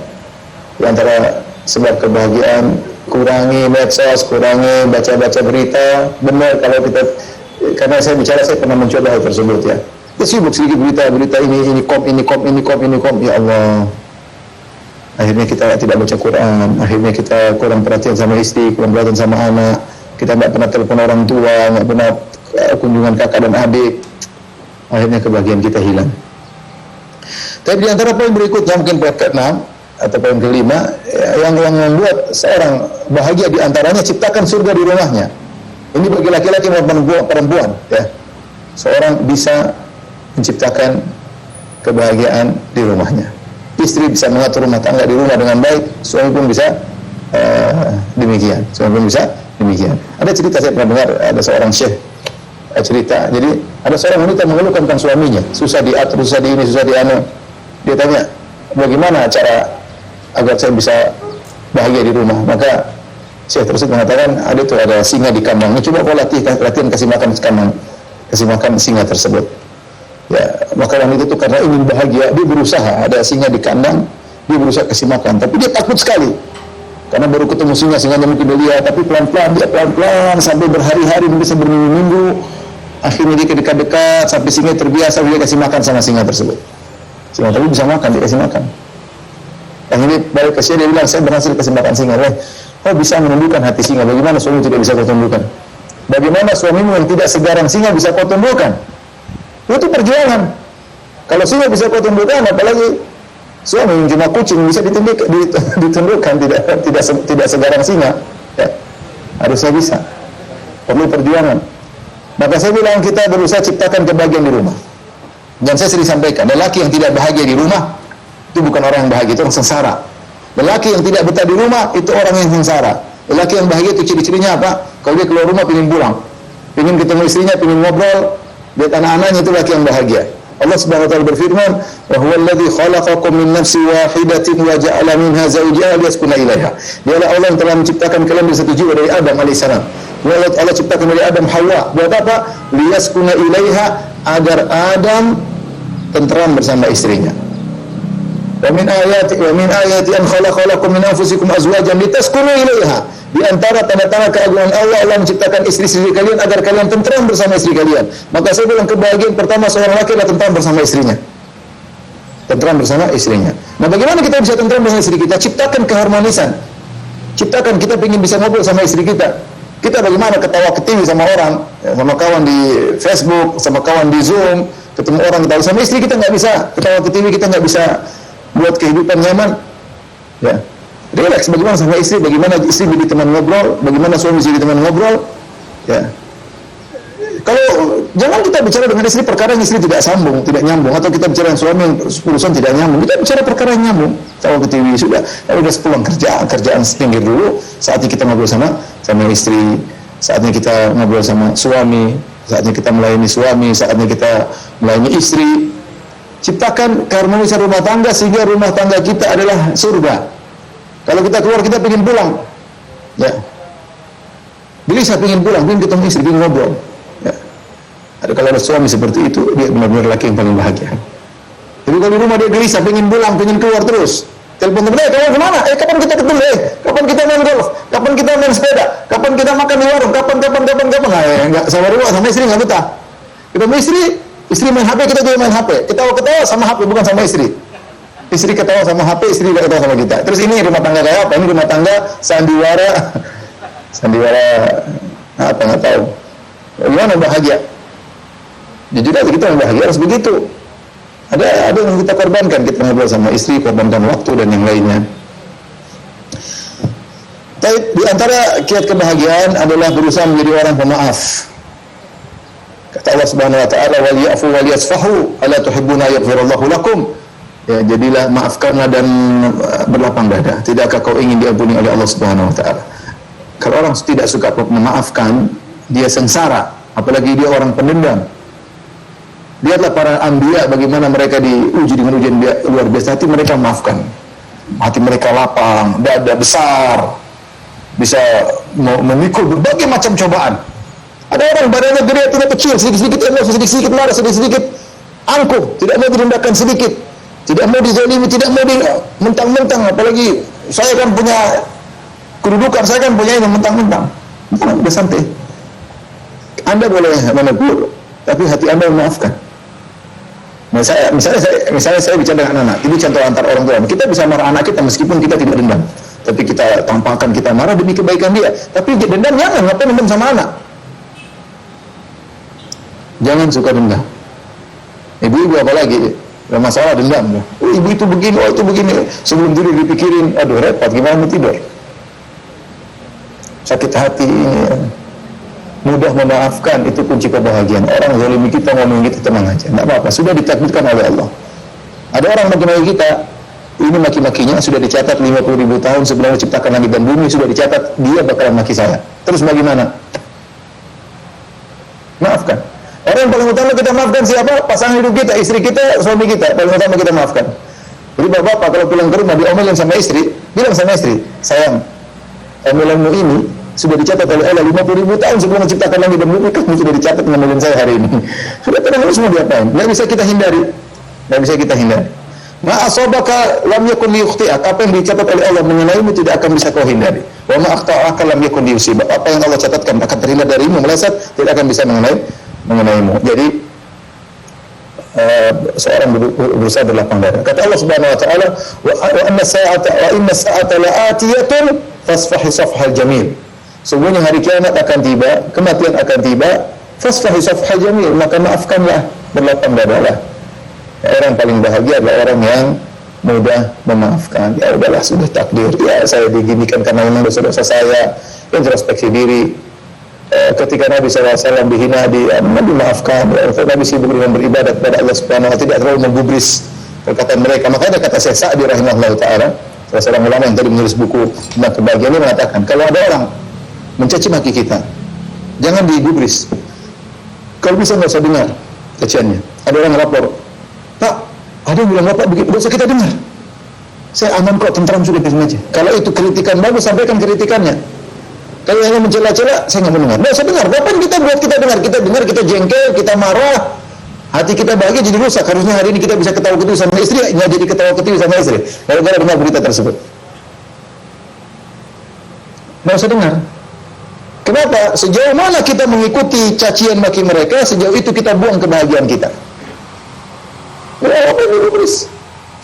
di antara sebab kebahagiaan, kurangi medsos, kurangi baca-baca berita. Benar kalau kita, karena saya pernah mencoba hal tersebut ya. Kita sibuk sedikit berita ini kom. Ya Allah, akhirnya kita tidak baca Quran, akhirnya kita kurang perhatian sama istri, kurang perhatian sama anak, kita tidak pernah telepon orang tua, tidak pernah kunjungan kakak dan adik. Akhirnya kebahagiaan kita hilang. Tapi di antara poin berikutnya, mungkin poin ke-6 atau poin ke-5, yang membuat seorang bahagia di antaranya ciptakan surga di rumahnya. Ini bagi laki-laki maupun perempuan ya. Seorang bisa menciptakan kebahagiaan di rumahnya. istri bisa mengatur rumah tangga di rumah dengan baik, suami pun bisa demikian. Suami pun bisa demikian. Ada cerita saya pernah dengar, ada seorang syekh cerita. Jadi ada seorang wanita mengeluhkan tentang suaminya, susah diatur, susah di ini, susah di anu. Dia tanya, bagaimana cara agar saya bisa bahagia di rumah? Maka syekh tersebut mengatakan, ada singa di kandang. Coba kau latihan kasih makan singa tersebut. Ya, maka wanita itu karena ingin bahagia, dia berusaha, ada singa di kandang, dia berusaha kasih makan, tapi dia takut sekali. Karena baru ketemu singanya mungkin dia lihat, tapi pelan-pelan sampai berhari-hari, bisa berminggu-minggu. Akhirnya dia dekat-dekat sampai singa terbiasa, dia kasih makan sama singa tersebut. Singa tapi bisa makan, dia kasih makan. Akhirnya balik ke syekh, dia bilang, saya berhasil kasih makan singa. Kau bisa menundukkan hati singa, bagaimana suami tidak bisa kau tundukkan? Bagaimana suamimu yang tidak segarang singa bisa kau tundukkan? Itu perjuangan. Kalau singa bisa kau tundukkan, apalagi suami yang cuma kucing bisa ditundukkan, tidak segarang singa. Ya, harusnya bisa. Perlu perjuangan. Maka saya bilang kita berusaha ciptakan kebahagiaan di rumah. Dan saya sering sampaikan, lelaki yang tidak bahagia di rumah itu bukan orang yang bahagia, itu orang sengsara. Lelaki yang tidak betah di rumah itu orang yang sengsara. Lelaki yang bahagia itu ciri-cirinya apa? Kalau dia keluar rumah pengen pulang, pengen ketemu istrinya, pengen ngobrol, lihat anak-anaknya, itu lelaki yang bahagia. Allah Subhanahu wa taala berfirman, "Wa huwa alladzi khalaqakum min nafsin wahidatin wa ja'ala minha zawjaha liyaskuna ilaiha." Dialah Allah yang telah menciptakan kalian dari satu jiwa, dari Adam alaihissalam. Allah ciptakan dari Adam Hawa. Buat apa? Liyaskuna ilaiha, agar Adam tentram bersama istrinya. Wa min ayati an khalaqalakum min anfusikum azwajan litaskunu ilaiha. Di antara tanda-tanda keagungan Allah menciptakan istri-istri kalian agar kalian tentram bersama istri kalian. Maka saya bilang kebahagiaan pertama seorang laki adalah tentram bersama istrinya. Tentram bersama istrinya. Nah, bagaimana kita bisa tentram bersama istri kita? Ciptakan keharmonisan. Ciptakan kita ingin bisa ngobrol sama istri kita. Kita bagaimana ketawa ketiwi sama orang, sama kawan di Facebook, sama kawan di Zoom, ketemu orang ketawa, sama istri kita nggak bisa ketawa ketiwi, kita nggak bisa buat kehidupan nyaman. Ya. Relax, bagaimana sama istri, bagaimana istri jadi teman ngobrol, bagaimana suami jadi teman ngobrol. Ya. Kalau jangan kita bicara dengan istri perkara yang istri tidak nyambung, atau kita bicara dengan suami yang urusan tidak nyambung. Kita bicara perkara yang nyambung. Tahu ke TV sudah, kalau udah pulang kerjaan pinggir dulu. Saatnya kita ngobrol sama istri, saatnya kita ngobrol sama suami, saatnya kita melayani suami, saatnya kita melayani istri. Ciptakan keharmonisan rumah tangga sehingga rumah tangga kita adalah surga. Kalau kita keluar, kita pengen pulang, ya. Jadi saya pengen pulang, pengen ketemu istri, pengen ngobrol. Ya. Kalau ada suami seperti itu, dia benar-benar laki yang paling bahagia. Tapi kalau di rumah dia gelisah, pengen pulang, pengen keluar terus. Telepon temen, kawan kemana? Kapan kita ketemu? Kapan kita main golf? Kapan kita main sepeda? Kapan kita makan di warung? Kapan? Nggak, sama rumah, sama istri nggak betah. Ketemu istri main HP, kita juga main HP. Ketawa-ketawa sama HP, bukan sama istri. Istri ketawa sama HP, istri juga ketawa sama kita. Terus ini rumah tangga kayak apa? Ini rumah tangga sandiwara apa nggak tahu. Gimana bahagia? Jujur aja kita bahagia harus begitu. Ada yang kita korbankan, kita ngobrol sama istri, korbankan waktu dan yang lainnya. Tapi di antara kiat kebahagiaan adalah berusaha menjadi orang pemaaf. Kata Allah Subhanahu wa taala, "Wal ya'fu wal yasfahu, ala tuhibbuna yaghfirallahu lakum." Ya, jadilah maafkanlah dan berlapang dada. Tidakkah kau ingin diampuni oleh Allah Subhanahu wa taala? Kalau orang tidak suka memaafkan, dia sengsara, apalagi dia orang pendendam. Lihatlah para anbiya bagaimana mereka diuji dengan ujian luar biasa, hati mereka memaafkan. Hati mereka lapang, dada besar, bisa memikul berbagai macam cobaan. Ada orang badannya gede, tidak kecil, sedikit-sedikit emosi, sedikit-sedikit marah, sedikit-sedikit angkuh, tidak mau direndahkan sedikit. Tidak mau dizalimi, tidak mau mentang-mentang, apalagi saya kan punya kedudukan, saya kan punya yang mentang-mentang. Udah santai. Anda boleh menegur, tapi hati Anda memaafkan. Misalnya saya bicara dengan anak, ini contoh antar orang tua. Kita bisa marah anak kita meskipun kita tidak dendam, tapi kita tampakkan kita marah demi kebaikan dia. Tapi dendam jangan, ngapain dendam sama anak? Jangan suka dendam. Ibu-ibu apalagi ada masalah dendam. Oh, ibu itu begini, oh itu begini. Sebelum tidur dipikirin, aduh repot, gimana mau tidur? Sakit hati ini. Mudah memaafkan, itu kunci kebahagiaan. Orang zalimi kita, ngomong kita, tenang aja, tidak apa-apa, sudah ditakdirkan oleh Allah. Ada orang mengenai kita, Ini maki-makinya sudah dicatat 50.000 tahun sebelum diciptakan langit dan bumi, sudah dicatat dia bakalan maki saya. Terus bagaimana? Maafkan. Orang yang paling utama kita maafkan siapa? Pasangan hidup kita, istri kita, suami kita. Paling utama kita maafkan. Jadi bapak kalau pulang ke rumah diomelin sama istri, bilang sama istri, sayang, omelanmu ini sudah dicatat oleh Allah 50.000 tahun sebelum menciptakan langit dan bumi, kamu sudah dicatat ngomelin saya hari ini. Sudah tenang, harus mau diapain? Nggak bisa kita hindari. Nggak bisa kita hindari. Ma asabaka lam yakun liyukhti'ak. Apa yang dicatat oleh Allah mengenaimu tidak akan bisa kau hindari. Wa ma akhta'aka lam yakun liyusibak. Apa yang Allah catatkan akan terhindar darimu, meleset, tidak akan bisa mengenaimu. Jadi seorang berusaha berlapang dada. Kata Allah Subhanahu wa taala, wa inna sa'ata la'atiyatun fasfahi safhal jamil. Sungguhnya hari kiamat akan tiba, kematian akan tiba, fasfahi safhal jamil, maka maafkanlah, berlapang dadalah. Orang paling bahagia adalah orang yang mudah memaafkan. Ya udahlah, sudah takdir. Ya saya diginikan karena memang dosa-dosa saya. Introspeksi diri. Ketika Nabi SAW dihina, dimaafkan. Nabi sibuk dengan beribadat kepada Allah Subhanahu wa taala, tidak terlalu menggubris perkataan mereka. Makanya kata Syekh Sa'di rahimahullah taala, salah seorang ulama yang tadi menulis buku tentang kebahagiaan, ini mengatakan, kalau ada orang mencaci maki kita, jangan digubris. Kalau bisa nggak usah dengar caciannya. Ada orang lapor, Pak, ada yang bilang Bapak begitu, dosa kita dengar. Saya aman kok, tentram sudah bilang aja. Kalau itu kritikan bagus, sampaikan kritikannya. Kalau hanya mencela-cela, saya nggak mau dengar. Nggak usah dengar. Bapak kita buat kita dengar, kita jengkel, kita marah, hati kita bahagia jadi rusak. Harusnya hari ini kita bisa ketawa-ketiwi sama istri, nggak jadi ketawa-ketiwi sama istri. Gara-gara dengar berita tersebut. Nggak usah dengar. Kenapa? Sejauh mana kita mengikuti cacian maki mereka, sejauh itu kita buang kebahagiaan kita. Apa yang diberi?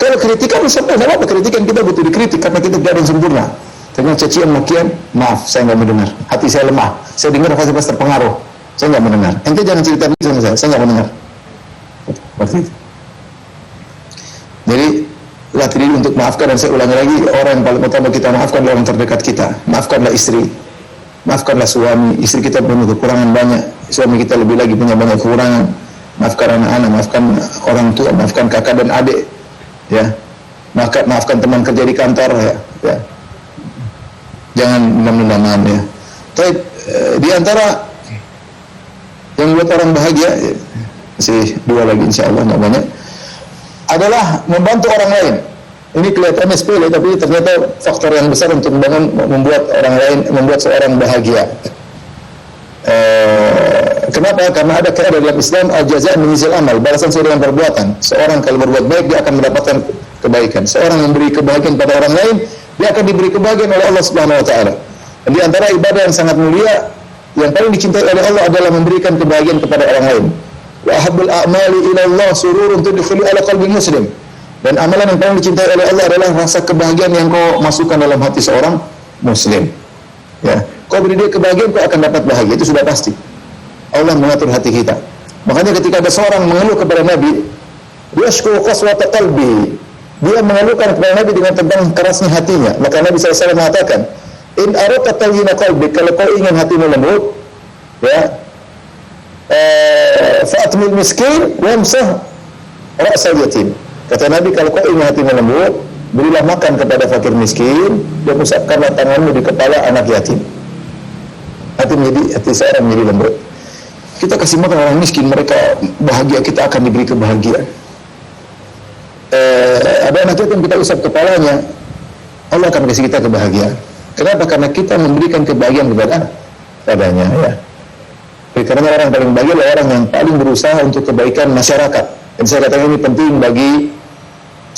Kalau kritikan sempurna, apa kritikan kita butuh dikritik karena kita tidak ada yang sempurna. Dengan cacian makian, maaf, saya nggak mendengar. Hati saya lemah. Saya dengar pasti terpengaruh. Saya nggak mendengar. Ente jangan cerita sama saya nggak mendengar. Waktu itu. Jadi latih diri untuk maafkan, dan saya ulangi lagi, orang yang paling utama kita maafkan adalah orang terdekat kita. Maafkanlah istri, maafkanlah suami. Istri kita punya kekurangan banyak, suami kita lebih lagi punya banyak kekurangan. Maafkan anak-anak, maafkan orang tua, maafkan kakak dan adik, ya. Maafkan teman kerja di kantor, ya. Jangan menendam-mendaman, ya. Tapi di antara yang buat orang bahagia, ya, masih dua lagi insya Allah namanya, adalah membantu orang lain. Ini kelihatannya sepele, tapi ternyata faktor yang besar untuk membuat orang lain, membuat seorang bahagia. Kenapa? Karena ada kaidah dalam Islam, al-jazaa' min jinsil amal, balasan sesuai dengan perbuatan. Seorang kalau berbuat baik, dia akan mendapatkan kebaikan. Seorang memberi kebahagiaan pada orang lain, dia akan diberi kebahagiaan oleh Allah Subhanahu wa taala. Dan di antara ibadah yang sangat mulia, yang paling dicintai oleh Allah adalah memberikan kebahagiaan kepada orang lain. Wa ahabbul a'mali ila Allah sururun tudkhilu ala qalbi muslim. Dan amalan yang paling dicintai oleh Allah adalah rasa kebahagiaan yang kau masukkan dalam hati seorang muslim. Ya, kau beri dia kebahagiaan, kau akan dapat bahagia, itu sudah pasti. Allah mengatur hati kita. Makanya ketika ada seorang mengeluh kepada Nabi, yashku qaswata qalbi, dia mengeluhkan kepada Nabi dengan tentang kerasnya hatinya. Maka Nabi SAW mengatakan, in aradta talyina qalbi, kalau kau ingin hatimu lembut, ya, fa'atmil miskin wamsah ra'sal yatim. Kata Nabi, kalau kau ingin hatimu lembut, berilah makan kepada fakir miskin dan usapkanlah tanganmu di kepala anak yatim. Hati seorang menjadi lembut. Kita kasih makan orang miskin, mereka bahagia, kita akan diberi kebahagiaan. Ada anak yatim, kita usap kepalanya, Allah akan kasih kita kebahagiaan. Kenapa? Karena kita memberikan kebahagiaan kepadanya, ya. Karena orang paling bahagia adalah orang yang paling berusaha untuk kebaikan masyarakat. Dan saya katakan ini penting bagi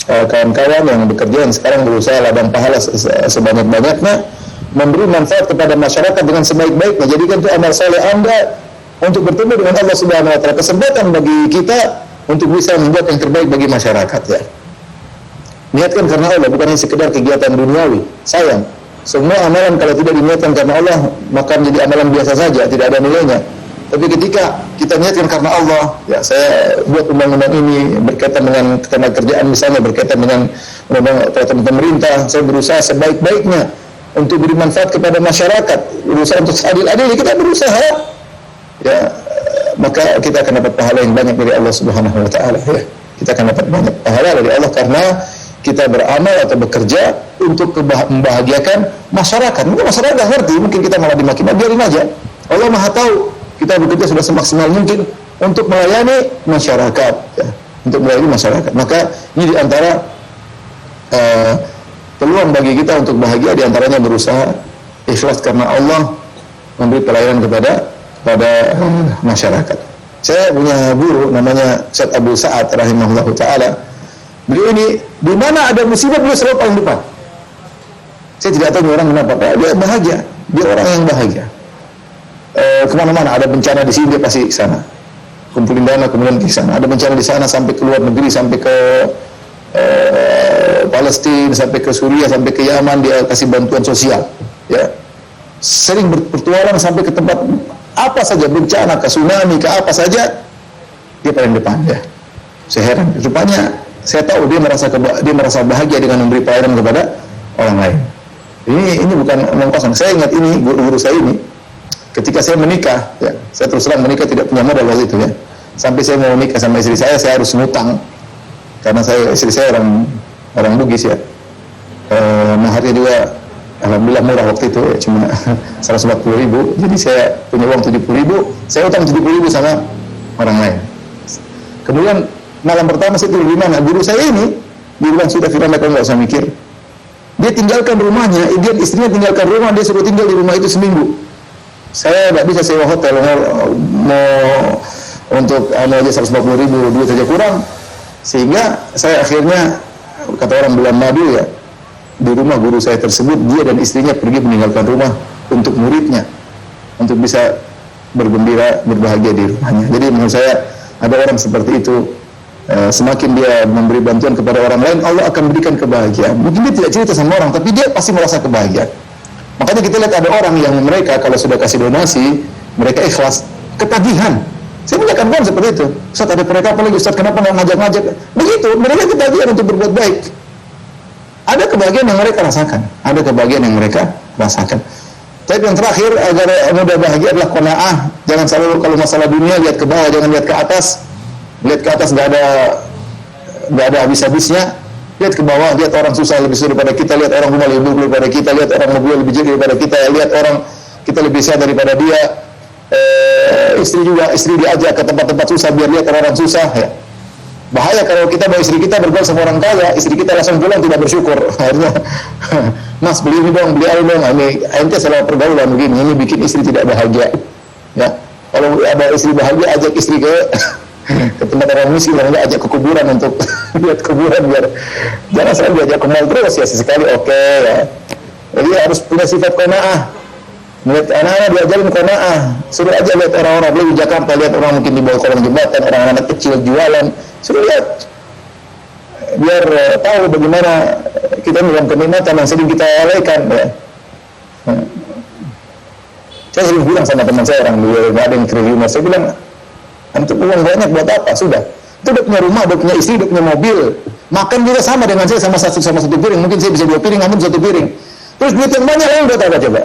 kawan-kawan yang bekerja, yang sekarang berusaha ladang pahala sebanyak-banyaknya, memberi manfaat kepada masyarakat dengan sebaik-baiknya. Jadikan itu amal saleh Anda untuk bertemu dengan Allah Subhanahu wa taala, kesempatan bagi kita untuk bisa membuat yang terbaik bagi masyarakat, ya. Niatkan karena Allah, bukan hanya sekedar kegiatan duniawi. Sayang, semua amalan kalau tidak diniatkan karena Allah, maka menjadi amalan biasa saja, tidak ada nilainya. Tapi ketika kita niatkan karena Allah, ya, saya buat undang-undang ini berkaitan dengan ketenaga kerjaan misalnya, berkaitan dengan peraturan pemerintah, saya berusaha sebaik-baiknya untuk beri manfaat kepada masyarakat, berusaha untuk seadil-adilnya, kita berusaha, ya, maka kita akan dapat pahala yang banyak dari Allah Subhanahu wa taala, ya. Kita akan dapat banyak pahala dari Allah karena kita beramal atau bekerja untuk membahagiakan masyarakat. Mungkin masyarakat nggak ngerti, mungkin kita malah dimaki, biarin aja. Allah Maha tahu. Kita bekerja sudah semaksimal mungkin untuk melayani masyarakat, ya, untuk melayani masyarakat. Maka ini diantara peluang bagi kita untuk bahagia, diantaranya berusaha ikhlas karena Allah memberi pelayanan kepada masyarakat. Saya punya guru namanya Ustaz Abu Sa'ad rahimahullah ta'ala. Beliau ini di mana ada musibah beliau selalu paling depan. Saya tidak tahu orang kenapa, dia bahagia, dia orang yang bahagia. Kemana-mana ada bencana di sini dia pasti ke sana, kumpulin dana kemudian ke sana. Ada bencana di sana sampai ke luar negeri, sampai ke Palestina, sampai ke Suriah, sampai ke Yaman, dia kasih bantuan sosial. Ya, sering berpetualang sampai ke tempat apa saja, bencana, ke tsunami, ke apa saja, dia paling depan. Ya, saya heran. Rupanya saya tahu dia merasa bahagia dengan memberi pelayanan kepada orang lain. Ini bukan omong kosong. Saya ingat ini guru saya ini. Ketika saya menikah, ya, saya terus terang menikah tidak punya modal waktu itu, ya. Sampai saya mau menikah sama istri saya harus ngutang karena istri saya orang Bugis, ya. Maharnya juga alhamdulillah murah waktu itu, ya, cuma 140.000. Jadi saya punya uang 70.000, saya utang 70.000 sama orang lain. Kemudian malam pertama saya tidur di mana? Guru saya ini dia bilang, sudah Firanda, kamu nggak usah mikir. Dia tinggalkan rumahnya, istrinya tinggalkan rumah, dia suruh tinggal di rumah itu seminggu. Saya tidak bisa sewa hotel, mau untuk aja 140.000, duit saja kurang, sehingga saya akhirnya, kata orang bulan madu, ya, di rumah guru saya tersebut dia dan istrinya pergi meninggalkan rumah untuk muridnya, untuk bisa bergembira, berbahagia di rumahnya. Jadi menurut saya ada orang seperti itu, semakin dia memberi bantuan kepada orang lain, Allah akan berikan kebahagiaan. Mungkin dia tidak cerita sama orang, tapi dia pasti merasa kebahagiaan. Makanya kita lihat ada orang yang mereka kalau sudah kasih donasi, mereka ikhlas, ketagihan. Saya punya kawan seperti itu. Ustaz, ada mereka apa lagi? Ustaz, kenapa nggak ngajak-ngajak? Begitu, mereka ketagihan untuk berbuat baik. Ada kebahagiaan yang mereka rasakan. Ada kebahagiaan yang mereka rasakan. Tapi yang terakhir, agar mudah bahagia adalah qanaah. Jangan selalu kalau masalah dunia lihat ke bawah, jangan lihat ke atas. Lihat ke atas nggak ada habis-habisnya. Lihat ke bawah, lihat orang susah lebih susah daripada kita, lihat orang rumah lebih buruk daripada kita, lihat orang mobil lebih jelek daripada kita, lihat orang kita lebih sehat daripada dia. Istri diajak ke tempat-tempat susah biar lihat orang susah, ya. Bahaya kalau kita bawa istri kita bergaul sama orang kaya, istri kita langsung pulang tidak bersyukur. Akhirnya, Mas beli ini dong, beli ini dong. Ini ente salah pergaulan begini, ini bikin istri tidak bahagia. Ya, kalau ada istri bahagia, ajak istri ke tempat orang miskin, ajak ke kuburan untuk lihat kuburan, biar jangan selalu diajak ke mall terus, ya sesekali oke, ya. Jadi harus punya sifat qanaah. Melihat anak-anak diajarin qanaah, suruh aja lihat orang-orang beli di Jakarta, lihat orang mungkin di bawah kolong jembatan, orang-orang kecil jualan, suruh lihat, biar tahu bagaimana kita dalam kenikmatan yang sering kita lalaikan, ya. Saya sering bilang sama teman saya orang dulu, ada yang triliuner, saya bilang, untuk uang banyak buat apa? Sudah, itu udah punya rumah, udah punya istri, udah punya mobil, makan juga sama dengan saya, sama satu piring, mungkin saya bisa 2 piring, namun 1 piring. Terus duit yang banyak yang buat apa coba?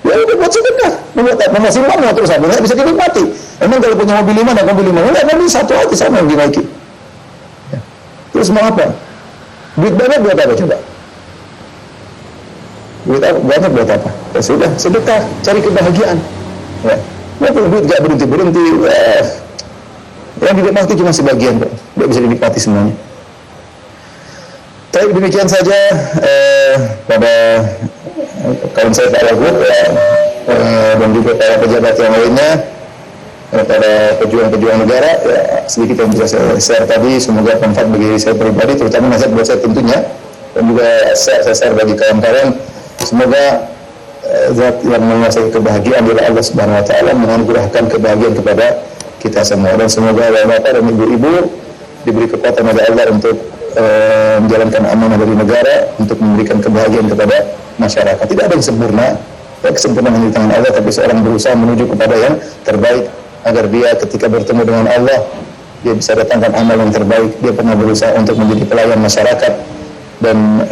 Ya udah buat sedekah, buat apa? Masih lama terus apa? Nggak bisa dinikmati. Emang kalau punya mobil 5, ada mobil 5, enggak, mobil 1 aja sama yang dinaiki. Ya. Terus mau apa? Duit banyak buat apa coba? Duit banyak buat apa? Ya sudah, sedekah, cari kebahagiaan. Ya. Nggak perlu duit, nggak berhenti. Yang dinikmati cuma sebagian, kok. Nggak bisa dinikmati semuanya. Tapi demikian saja pada kawan saya Pak Wagub, dan juga para pejabat yang lainnya, para pejuang-pejuang negara, ya, sedikit yang bisa saya share tadi, semoga bermanfaat bagi saya pribadi, terutama nasihat buat saya tentunya, dan juga saya share bagi kawan-kawan. Semoga zat yang menguasai kebahagiaan adalah Allah Subhanahu Wa Taala, menganugerahkan kebahagiaan kepada kita semua, dan semoga bapak dan ibu-ibu diberi kekuatan oleh Allah untuk menjalankan amanah dari negara, untuk memberikan kebahagiaan kepada masyarakat. Tidak ada yang sempurna, kesempurnaan di tangan Allah, tapi seorang berusaha menuju kepada yang terbaik, agar dia ketika bertemu dengan Allah, dia bisa datangkan amal yang terbaik. Dia pernah berusaha untuk menjadi pelayan masyarakat, dan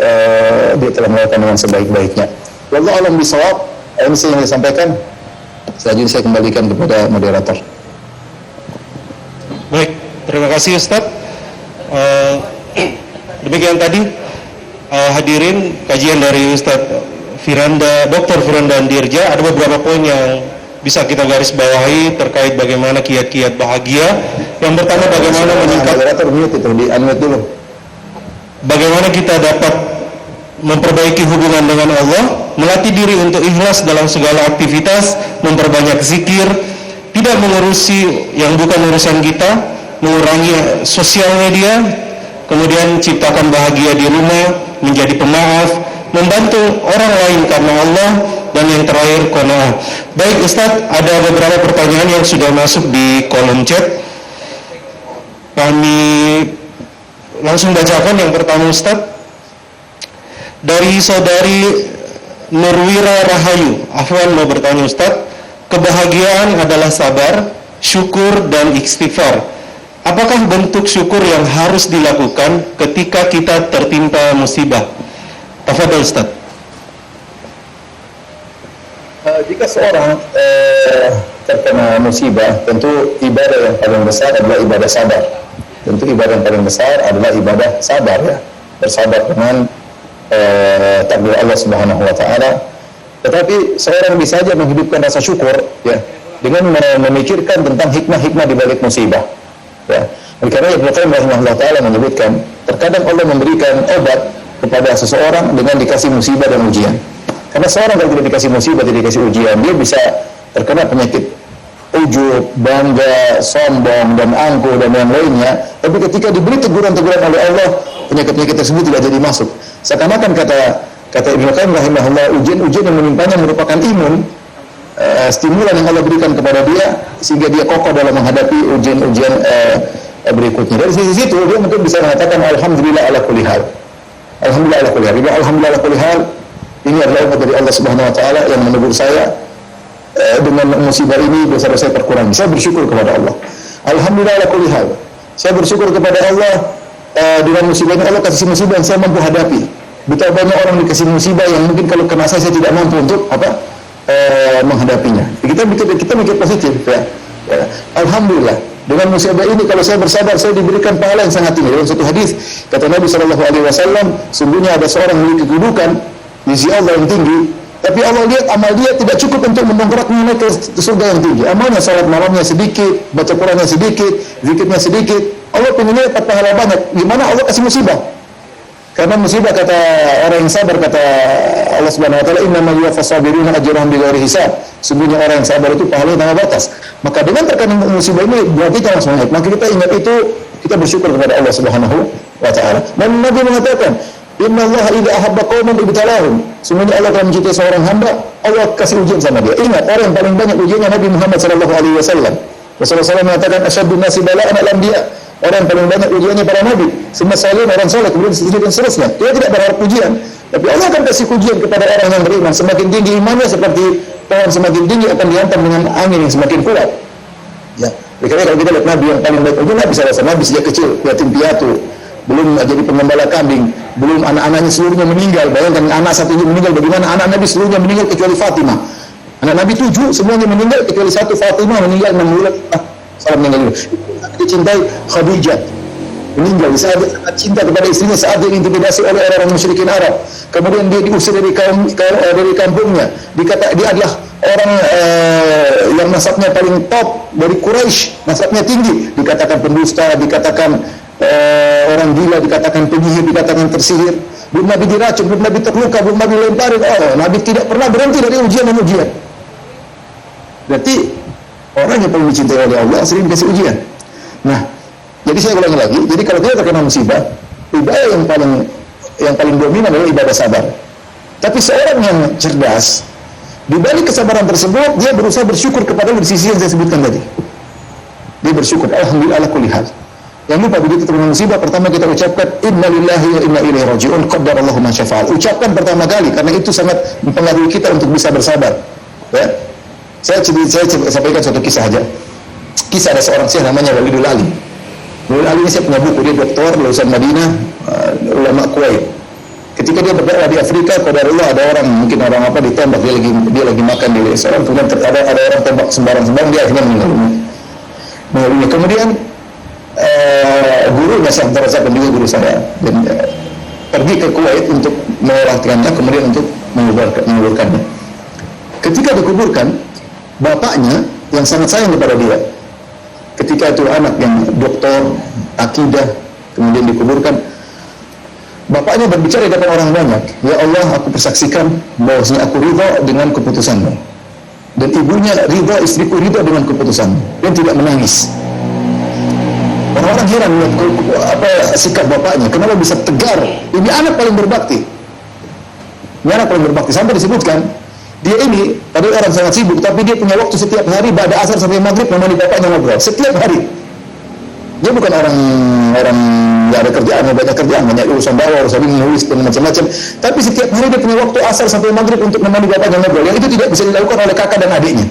dia telah melakukan dengan sebaik-baiknya. Wallahu a'lam bishawab. Ini yang saya sampaikan. Selanjutnya saya kembalikan kepada moderator. Baik, terima kasih Ustaz. Demikian tadi hadirin kajian dari Ustadz Dr. Firanda Andirja, ada beberapa poin yang bisa kita garis bawahi terkait bagaimana kiat-kiat bahagia. Yang pertama, bagaimana meningkatkan, bagaimana kita dapat memperbaiki hubungan dengan Allah, melatih diri untuk ikhlas dalam segala aktivitas, memperbanyak zikir, tidak mengurusi yang bukan urusan kita, mengurangi sosial media, kemudian ciptakan bahagia di rumah, menjadi pemaaf, membantu orang lain karena Allah, dan yang terakhir qanaah. Baik Ustadz, ada beberapa pertanyaan yang sudah masuk di kolom chat. Kami langsung bacakan. Yang pertama Ustadz, dari saudari Nurwira Rahayu. Afwan mau bertanya Ustadz, kebahagiaan adalah sabar, syukur, dan istighfar. Apakah bentuk syukur yang harus dilakukan ketika kita tertimpa musibah? Tafadhol Ustaz. Jika seorang terkena musibah, tentu ibadah yang paling besar adalah ibadah sabar. Tentu ibadah yang paling besar adalah ibadah sabar, ya. Bersabar dengan takdir Allah Subhanahu wa taala. Tetapi seorang bisa saja menghidupkan rasa syukur, ya, dengan memikirkan tentang hikmah-hikmah di balik musibah. Ya. Oleh karena Ibnu Qayyim rahimahullah taala menyebutkan, terkadang Allah memberikan obat kepada seseorang dengan dikasih musibah dan ujian. Karena seorang kalau tidak dikasih musibah, tidak dikasih ujian, dia bisa terkena penyakit ujub, bangga, sombong, dan angkuh, dan yang lainnya. Tapi ketika diberi teguran-teguran oleh Allah, penyakit-penyakit tersebut tidak jadi masuk. Seakan-akan kata Ibnu Qayyim rahimahullah, ujian-ujian yang menimpanya merupakan imun, stimulan yang Allah berikan kepada dia, sehingga dia kokoh dalam menghadapi ujian-ujian berikutnya. Dari sisi situ, dia mungkin bisa mengatakan alhamdulillah ala kulli hal. Alhamdulillah ala kulli hal. Alhamdulillah ala kulli hal, ini adalah umat dari Allah Subhanahu wa taala yang menegur saya dengan musibah ini, dosa-dosa saya terkurangi. Saya bersyukur kepada Allah. Alhamdulillah ala kulli hal. Saya bersyukur kepada Allah dengan musibah ini. Allah kasih musibah yang saya mampu hadapi. Betapa banyak orang dikasih musibah yang mungkin kalau kena saya tidak mampu untuk menghadapinya. Kita mikir positif, ya. Alhamdulillah, dengan musibah ini kalau saya bersabar, saya diberikan pahala yang sangat tinggi. Dalam satu hadis kata Nabi SAW, sungguhnya ada seorang memiliki kedudukan di sisi Allah yang tinggi, tapi Allah lihat amal dia tidak cukup untuk mendongkraknya naik ke surga yang tinggi. Amalnya salat malamnya sedikit, baca Qurannya sedikit, zikirnya sedikit. Allah pengennya dapat pahala banyak. Gimana Allah kasih musibah? Karena musibah, kata orang yang sabar, kata Allah Subhanahu wa taala, innamal yuwaffas sabiruna ajrahum bighairi hisab. Sungguhnya orang yang sabar itu pahalanya tanpa batas. Maka dengan terkena musibah ini berarti jangan semangat. Maka kita ingat itu, kita bersyukur kepada Allah Subhanahu wa taala. Dan Nabi mengatakan, innallaha idza ahabba qauman ibtalahum. Sungguhnya Allah telah mencintai seorang hamba, Allah kasih ujian sama dia. Ingat, orang yang paling banyak ujiannya Nabi Muhammad sallallahu alaihi wasallam. Rasulullah SAW mengatakan asyadun nasi bala'an al-anbiya. Orang yang paling banyak ujiannya para nabi, semua salihin orang soleh, kemudian seterusnya. Dia tidak berharap ujian, tapi Allah akan kasih ujian kepada orang yang beriman. Semakin tinggi imannya, seperti pohon semakin tinggi akan dihantam dengan angin yang semakin kuat. Ya, karena kalau kita lihat Nabi yang paling baik, itu Nabi SAW, Nabi sejak kecil yatim piatu, belum jadi pengembala kambing, belum anak-anaknya seluruhnya meninggal. Bayangkan anak satunya meninggal, bagaimana anak Nabi seluruhnya meninggal kecuali Fatimah. Anak Nabi 7 semuanya meninggal kecuali satu, Fatimah meninggal 6 bulan. Salam meninggal dulu. Dicintai Khadijah, meninggal di saat dia sangat cinta kepada istrinya, saat dia diintimidasi oleh orang-orang musyrikin Arab. Kemudian dia diusir dari kampungnya. Dia adalah orang yang nasabnya paling top dari Quraisy, nasabnya tinggi. Dikatakan pendusta, dikatakan orang gila, dikatakan penyihir, dikatakan tersihir. Belum Nabi diracun, belum Nabi terluka, belum Nabi lemparin. Nabi tidak pernah berhenti dari ujian dan ujian. Berarti orang yang paling dicintai oleh Allah sering dikasih ujian. Nah, jadi saya ulangi lagi. Jadi kalau kita terkena musibah, ibadah yang paling dominan adalah ibadah sabar. Tapi seorang yang cerdas, di balik kesabaran tersebut, dia berusaha bersyukur kepada Allah di sisi yang saya sebutkan tadi. Dia bersyukur, alhamdulillah ala kulli hal. Yang lupa begitu terkena musibah, pertama kita ucapkan inna lillahi wa inna ilaihi raji'un, qaddarallahu ma syafa'al. Ucapkan pertama kali, karena itu sangat mempengaruhi kita untuk bisa bersabar. Ya. Saya sampaikan suatu kisah aja. Kisah ada seorang syekh namanya Walidul Ali. Walidul Ali ini saya punya buku, dia doktor lulusan Madinah, ulama Kuwait. Ketika dia berdakwah di Afrika, qadarullah ada orang, mungkin orang apa ditembak, dia lagi makan di restoran, kemudian ada orang tembak sembarang-sembarang, dia akhirnya meninggal. Kemudian gurunya, saya antara saya juga guru saya, dan pergi ke Kuwait untuk melahirkannya, kemudian untuk menguburkannya. Ketika dikuburkan, bapaknya yang sangat sayang kepada dia, ketika itu anak yang doktor akidah, kemudian dikuburkan, bapaknya berbicara di depan orang banyak, ya Allah, aku persaksikan bahwasanya aku ridha dengan keputusanmu, dan ibunya ridha, istriku ridha dengan keputusanmu, dan tidak menangis. Orang-orang heran melihat sikap bapaknya, kenapa bisa tegar. Ini anak paling berbakti, sampai disebutkan dia ini padahal orang sangat sibuk, tapi dia punya waktu setiap hari pada asar sampai maghrib menemani bapaknya ngobrol setiap hari. Dia bukan orang nggak ada kerjaan, banyak kerjaan, banyak urusan dakwah, urusan menulis dan macam-macam, tapi setiap hari dia punya waktu asar sampai maghrib untuk menemani bapaknya ngobrol, yang itu tidak bisa dilakukan oleh kakak dan adiknya.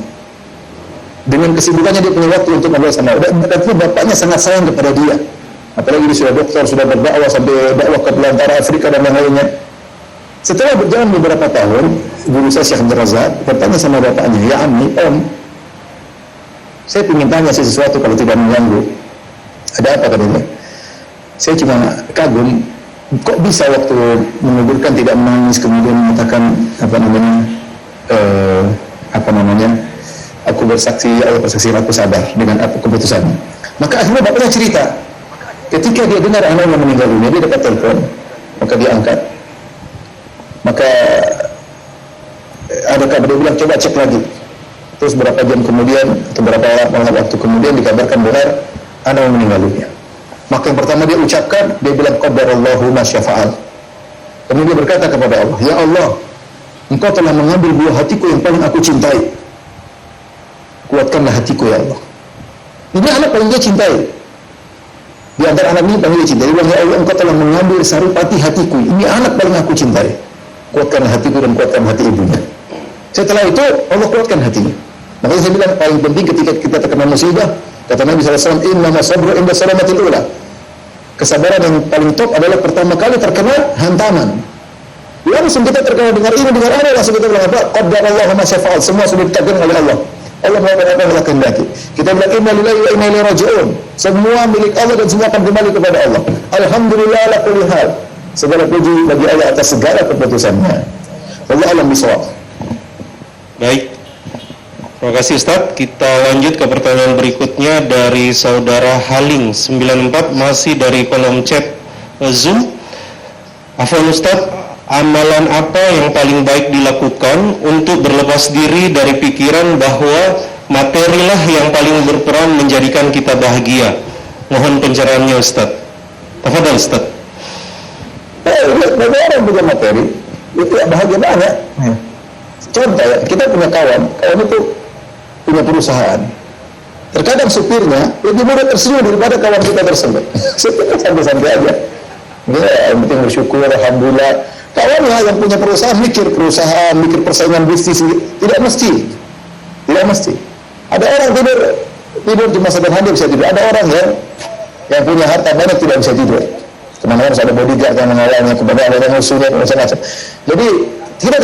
Dengan kesibukannya dia punya waktu untuk ngobrol sama dia, tapi bapaknya sangat sayang kepada dia, apalagi dia sudah dokter, sudah berdakwah sampai dakwah ke belantara Afrika dan yang lainnya. Setelah berjalan beberapa tahun, guru saya Syekh Abdul Razak bertanya sama bapaknya, ya Ammi, Om, saya ingin tanya sesuatu kalau tidak mengganggu. Ada apa katanya? Saya cuma kagum, kok bisa waktu menguburkan tidak menangis, kemudian mengatakan aku bersaksi, Allah bersaksi, aku sabar dengan keputusan. Maka akhirnya bapaknya cerita, ketika dia dengar anaknya meninggal dunia, dia dapat telepon, maka dia angkat. Maka ada kabar, dia bilang coba cek lagi. Terus berapa jam kemudian atau berapa waktu kemudian dikabarkan benar anak meninggal dunia. Maka yang pertama dia ucapkan, dia bilang qadarallahu ma syafa'al. Kemudian dia berkata kepada Allah, ya Allah, Engkau telah mengambil buah hatiku yang paling aku cintai, kuatkanlah hatiku ya Allah. Ini anak paling dia cintai. Di antara anak ini paling dia cintai. Dia bilang, ya Allah, Engkau telah mengambil saripati hatiku, ini anak paling aku cintai, kuatkan hatiku dan kuatkan hati ibunya. Setelah itu Allah kuatkan hatinya. Makanya saya bilang paling penting ketika kita terkena musibah, kata Nabi SAW, innama sabru inda salamatil ula. Kesabaran yang paling top adalah pertama kali terkena hantaman. Langsung kita terkena dengar ini, dengar ada, langsung kita bilang apa? Qadarallahu ma syafa'al. Semua sudah ditakdirkan oleh Allah. Allah melakukan apa yang Allah kehendaki. Kita bilang inna lillahi wa inna ilaihi raji'un. Semua milik Allah dan semua akan kembali kepada Allah. Alhamdulillah ala kulli hal. Segala puji bagi Allah atas segala keputusannya. Allah alam bisawab. Baik, terima kasih Ustaz. Kita lanjut ke pertanyaan berikutnya dari saudara Haling 94, masih dari kolom chat Zoom. Afwan Ustaz, amalan apa yang paling baik dilakukan untuk berlepas diri dari pikiran bahwa materilah yang paling berperan menjadikan kita bahagia? Mohon pencerahannya Ustaz. Tafadhal Ustaz. Bagi orang punya materi itu ya bahagia banget. Contoh ya, kita punya kawan itu punya perusahaan. Terkadang supirnya lebih mudah tersenyum daripada kawan kita tersebut. Supirnya santai-santai aja. Ya, yang penting bersyukur, alhamdulillah. Kawannya yang punya perusahaan, mikir persaingan bisnis, tidak mesti. Ada orang tidur di masa depan dia bisa tidur. Ada orang yang punya harta banyak tidak bisa tidur. Kemana-mana harus ada bodyguard yang mengawalnya, kemudian ada musuhnya, macam-macam. Jadi kita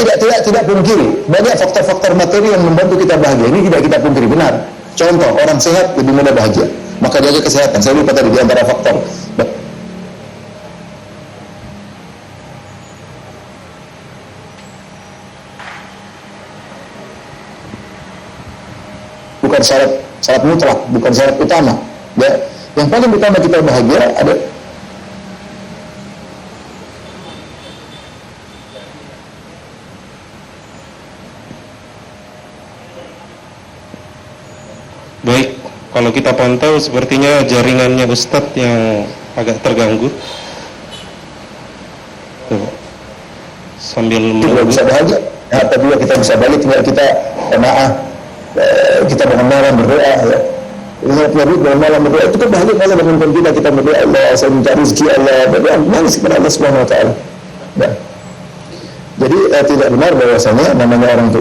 tidak pungkiri banyak faktor-faktor materi yang membantu kita bahagia. Ini tidak kita pungkiri, benar. Contoh, orang sehat lebih mudah bahagia, maka jaga kesehatan. Saya lupa tadi di antara faktor. Bukan syarat mutlak, bukan syarat utama. Ya, yang paling utama kita bahagia ada. Baik, kalau kita pantau sepertinya jaringannya Ustadz yang agak terganggu. Tuh. Sambil kita bisa bahagia, apabila kita bisa balik, tinggal kita kita bangun malam berdoa ya. Kita punya duit bangun malam berdoa, itu kan bahagia. Kalau bangun kita berdoa, Allah, saya minta rezeki, Allah, berdoa, nangis kepada Allah Subhanahu Wa Taala. Ya. Jadi tidak benar bahwasanya namanya orang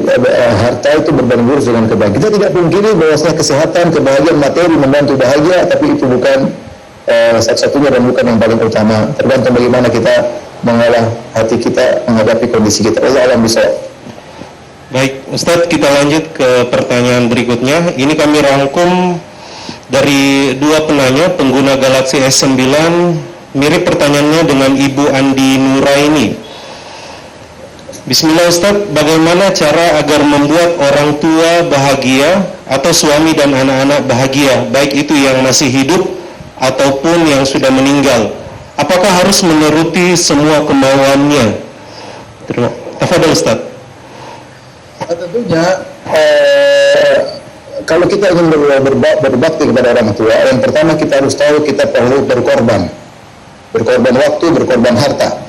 harta itu berbanding lurus dengan kebahagiaan. Kita tidak pungkiri bahwasanya kesehatan, kebahagiaan materi membantu bahagia, tapi itu bukan satu-satunya dan bukan yang paling utama. Tergantung bagaimana kita mengolah hati kita menghadapi kondisi kita. Allah alam bisawab. Baik, Ustadz, kita lanjut ke pertanyaan berikutnya. Ini kami rangkum dari dua penanya, pengguna Galaxy S9 mirip pertanyaannya dengan Ibu Andi Nuraini. Bismillah Ustaz, bagaimana cara agar membuat orang tua bahagia atau suami dan anak-anak bahagia, baik itu yang masih hidup ataupun yang sudah meninggal? Apakah harus menuruti semua kemauannya? Tafadhol Ustaz. Tentunya kalau kita ingin berbakti kepada orang tua, yang pertama kita harus tahu kita perlu berkorban waktu, berkorban harta.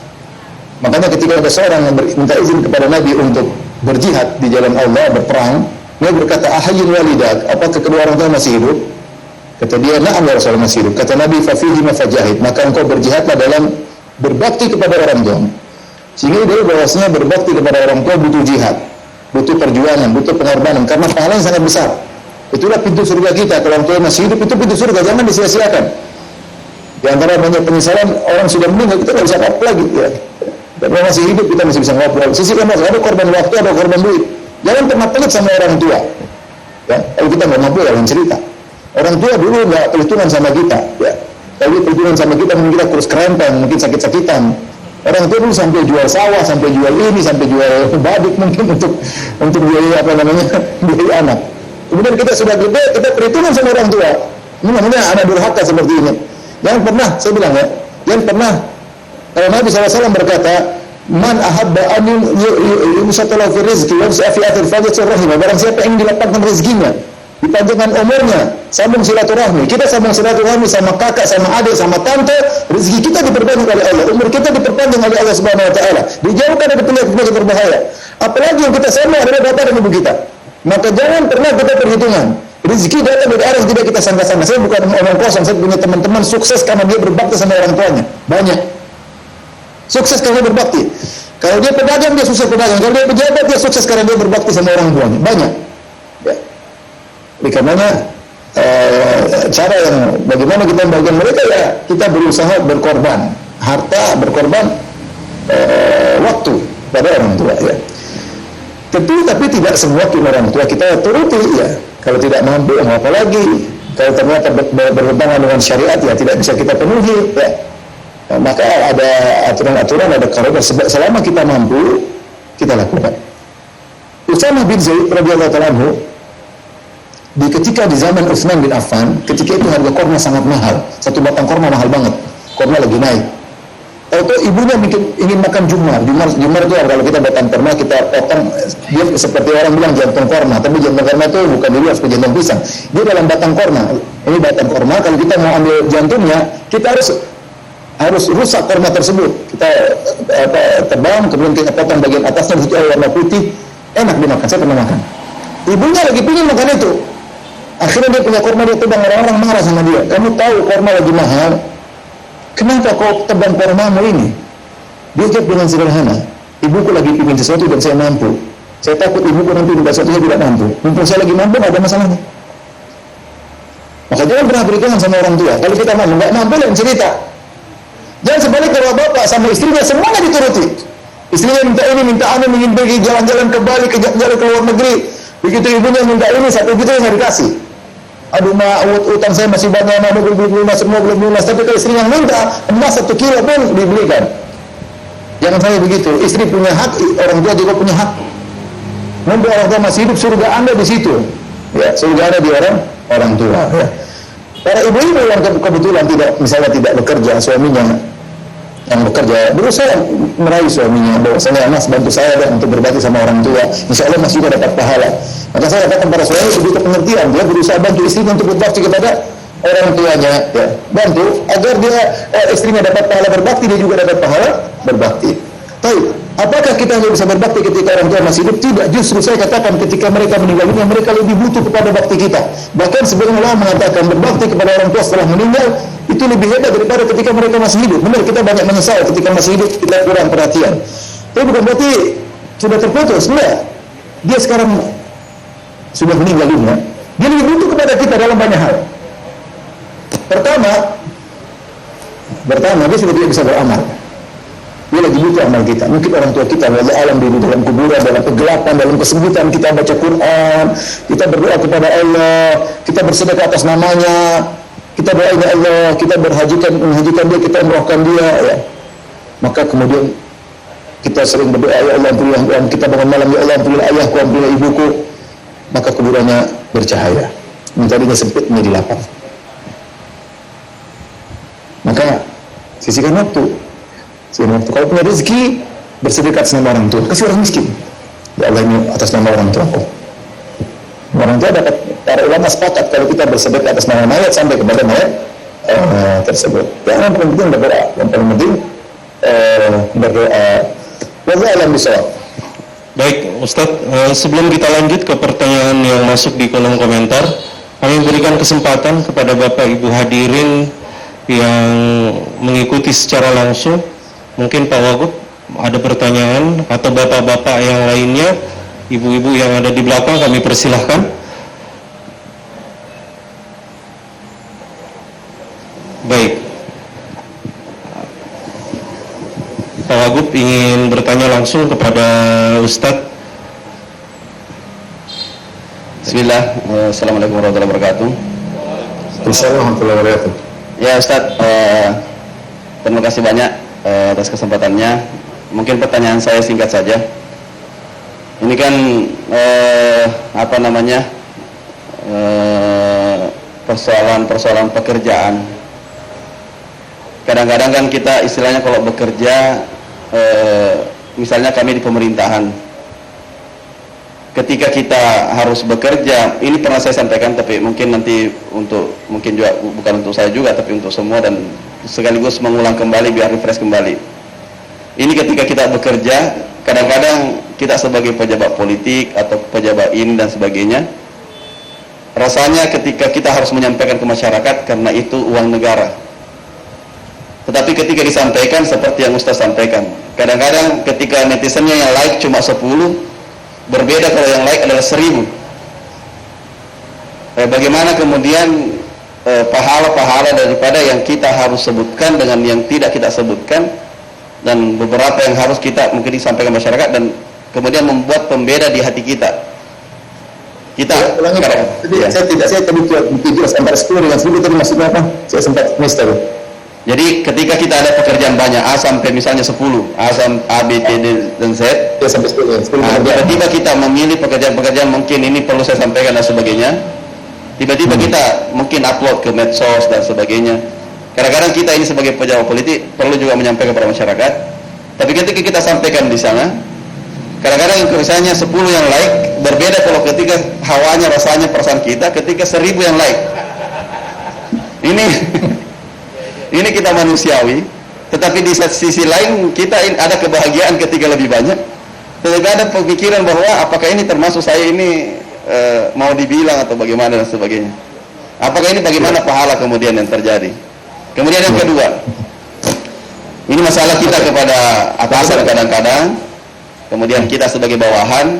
Makanya ketika ada seorang yang minta izin kepada Nabi untuk berjihad di jalan Allah, berperang, dia berkata, ahayyun walidak, apakah kedua orang tua masih hidup? Kata dia, na'am ya Rasulullah, masih hidup. Kata Nabi, fafihi mafajahid, maka engkau berjihadlah dalam berbakti kepada orang tua. Sehingga dia bahwasanya berbakti kepada orang tua butuh jihad, butuh perjuangan, butuh pengorbanan, karena pahalanya sangat besar. Itulah pintu surga kita. Kalau orang tua masih hidup, itu pintu surga, jangan disia-siakan. Di antara banyak penyesalan, orang sudah meninggal, kita tidak bisa apa lagi ya. Dan kalau masih hidup kita masih bisa ngobrol. Sisihkan mas, ada korban waktu, ada korban duit. Jangan pernah pelit sama orang tua. Ya, kalau kita nggak mampu, jangan cerita. Orang tua dulu nggak perhitungan sama kita. Ya, kalau perhitungan sama kita, mungkin kita kurus kerempeng, mungkin sakit-sakitan. Orang tua dulu sampai jual sawah, sampai jual ini, sampai jual badik mungkin untuk biaya apa namanya, biaya anak. Kemudian kita sudah gede, kita perhitungan sama orang tua. Ini namanya anak durhaka seperti ini. Jangan pernah, saya bilang ya, jangan pernah. Kalau Nabi SAW berkata, man ahabba an yusatalahu fi rizqi wa fi athir fadhil rahimah. Barang siapa ingin dilapangkan rezekinya, dipanjangkan umurnya, sambung silaturahmi. Kita sambung silaturahmi sama kakak, sama adik, sama tante, rezeki kita diperpanjang oleh Allah, umur kita diperpanjang oleh Allah Subhanahu wa taala. Dijauhkan dari penyakit-penyakit berbahaya. Apalagi yang kita sama adalah bapak dan ibu kita. Maka jangan pernah kita perhitungan. Rezeki datang dari arah tidak kita sangka-sangka. Saya bukan omong kosong, saya punya teman-teman sukses karena dia berbakti sama orang tuanya. Banyak. Sukses karena dia berbakti. Kalau dia pedagang, dia sukses pedagang. Kalau dia pejabat, dia sukses karena dia berbakti sama orang tuanya. Banyak. Ya. Oleh karenanya cara yang bagaimana kita membagikan mereka ya kita berusaha berkorban harta, berkorban waktu pada orang tua ya. Tentu tapi tidak semua orang tua kita turuti ya. Kalau tidak mampu apa lagi. Kalau ternyata bertentangan dengan syariat ya tidak bisa kita penuhi ya. Maka ada aturan-aturan, ada kaedah selama kita mampu kita lakukan. Utsman bin Zaid radhiyallahu ta'ala anhu ketika di zaman Utsman bin Affan, ketika itu harga korma sangat mahal, satu batang korma mahal banget, korma lagi naik. Waktu ibunya ingin makan jumar itu kalau kita batang korma kita potong, dia seperti orang bilang jantung korma, tapi jantung korma itu bukan di luar seperti jantung pisang, dia dalam batang korma. Ini batang korma, kalau kita mau ambil jantungnya, kita harus rusak korma tersebut. Kita tebang, kemudian kita potong bagian atasnya, itu warna putih, enak dimakan. Saya pernah makan. Ibunya lagi pingin makan itu. Akhirnya dia punya korma, dia tebang, orang-orang marah sama dia. Kamu tahu korma lagi mahal, kenapa kau tebang kormamu ini? Dia jawab dengan sederhana, ibuku lagi pingin sesuatu dan saya mampu. Saya takut ibuku nanti minta sesuatu saya tidak mampu. Mumpung saya lagi mampu, nggak ada masalahnya. Maka jangan pernah perhitungan sama orang tua. Kalau kita mampu, nggak mampu, lain cerita. Jangan sebaliknya kalau bapak sama istrinya semuanya dituruti. Istrinya minta ini, minta anu, ingin pergi jalan-jalan ke Bali, jalan ke luar negeri. Begitu ibunya minta ini, satu gitu yang dikasih. Aduh utang saya masih banyak, belum lunas. Tapi kalau istri yang minta emas 1 kilo pun dibelikan. Jangan saya begitu. Istri punya hak, orang tua juga punya hak. Nanti orang tua masih hidup, surga Anda di situ. Ya, surga ada di orang tua. Ya. Para ibu-ibu yang kebetulan tidak bekerja, suaminya yang bekerja berusaha meraih suaminya bahwasanya Mas bantu saya untuk berbakti sama orang tua, insya Allah Mas juga dapat pahala. Maka saya katakan para suami begitu pengertian, dia berusaha bantu istrinya untuk berbakti kepada orang tuanya, ya. Bantu agar dia istrinya dapat pahala berbakti, dia juga dapat pahala berbakti. Baik, apakah kita hanya bisa berbakti ketika orang tua masih hidup? Tidak, justru saya katakan ketika mereka meninggal dunia, mereka lebih butuh kepada bakti kita. Bahkan sebenarnya Allah mengatakan berbakti kepada orang tua setelah meninggal itu lebih hebat daripada ketika mereka masih hidup. Benar, kita banyak menyesal ketika masih hidup kita kurang perhatian. Tapi bukan berarti sudah terputus, enggak. Dia sekarang sudah meninggal dunia, dia lebih butuh kepada kita dalam banyak hal. Pertama dia sudah tidak bisa beramal. Dia lagi butuh amal kita. Mungkin orang tua kita wallahu alam di dalam kuburan, dalam kegelapan, dalam kesempitan, kita baca Quran, kita berdoa kepada Allah, kita bersedekah atas namanya, kita doain ya Allah, kita menhajikan dia, kita umrahkan dia, ya. Maka kemudian kita sering berdoa, ya Allah ampunilah, kita bangun malam, ya Allah ampunilah ayahku, ampunilah ibuku. Maka kuburannya bercahaya, mencarinya sempit menjadi lapang. Maka sisihkan waktu. Kalau punya rezeki, bersedekah atas nama orang tua, kasih orang miskin. Ya Allah, ini atas nama orang tuaku. Orang tua dapat, para ulama sepakat kalau kita bersedekah atas nama mayat sampai kepada mayat tersebut. Yang paling penting berdoa, yang paling penting berdoa. Wallahu a'lam bishawab. Baik, Ustadz, sebelum kita lanjut ke pertanyaan yang masuk di kolom komentar, kami berikan kesempatan kepada Bapak Ibu hadirin yang mengikuti secara langsung. Mungkin Pak Wagub ada pertanyaan, atau bapak-bapak yang lainnya, ibu-ibu yang ada di belakang, kami persilahkan. Baik, Pak Wagub ingin bertanya langsung kepada Ustadz. Bismillah. Assalamualaikum warahmatullahi wabarakatuh. Assalamualaikum warahmatullahi wabarakatuh. Ya Ustadz, terima kasih banyak atas kesempatannya. Mungkin pertanyaan saya singkat saja. Ini kan persoalan pekerjaan. Kadang-kadang kan kita istilahnya kalau bekerja, misalnya kami di pemerintahan, ketika kita harus bekerja, ini pernah saya sampaikan, tapi mungkin nanti mungkin juga bukan untuk saya juga, tapi untuk semua, dan sekaligus mengulang kembali biar refresh kembali. Ini ketika kita bekerja, kadang-kadang kita sebagai pejabat politik atau pejabat ini dan sebagainya, rasanya ketika kita harus menyampaikan ke masyarakat karena itu uang negara. Tetapi ketika disampaikan seperti yang Ustaz sampaikan, kadang-kadang ketika netizennya yang like cuma 10, berbeda kalau yang like adalah 1000. Bagaimana kemudian pahala-pahala daripada yang kita harus sebutkan dengan yang tidak kita sebutkan, dan beberapa yang harus kita mungkin disampaikan masyarakat, dan kemudian membuat pembeda di hati kita. Saya tadi jelas antara 10 dengan 10 tadi maksudnya apa? Saya sempat miss tadi. Jadi ketika kita ada pekerjaan banyak, A sampai misalnya 10, A, B, C, D, dan Z, Ya sampai 10. tiba-tiba kita memilih pekerjaan-pekerjaan mungkin ini perlu saya sampaikan dan sebagainya. Tiba-tiba kita mungkin upload ke medsos dan sebagainya. Kadang-kadang kita ini sebagai pejabat politik perlu juga menyampaikan kepada masyarakat. Tapi ketika kita sampaikan di sana, kadang-kadang misalnya 10 yang like, berbeda kalau ketika hawanya, rasanya, perasaan kita ketika 1000 yang like. Ini kita manusiawi, tetapi di sisi lain kita ada kebahagiaan ketika lebih banyak. Tetapi ada pemikiran bahwa apakah ini termasuk saya ini mau dibilang atau bagaimana dan sebagainya. Apakah ini bagaimana pahala kemudian yang terjadi. Kemudian yang kedua, ini masalah kita kepada atasan kadang-kadang, kemudian kita sebagai bawahan,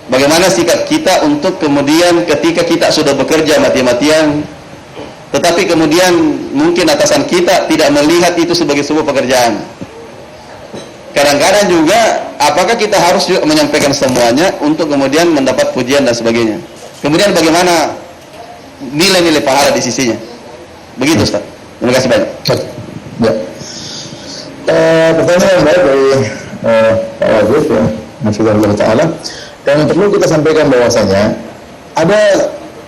bagaimana sikap kita untuk kemudian ketika kita sudah bekerja mati-matian, tetapi kemudian mungkin atasan kita tidak melihat itu sebagai sebuah pekerjaan. Kadang-kadang juga, apakah kita harus juga menyampaikan semuanya untuk kemudian mendapat pujian dan sebagainya. Kemudian bagaimana nilai-nilai pahala di sisinya. Begitu Ustaz. Terima kasih banyak. Ya. Pertanyaan yang baik dari Pak Wagub, ya, Hafizahullah Ta'ala. Dan perlu kita sampaikan bahwasanya ada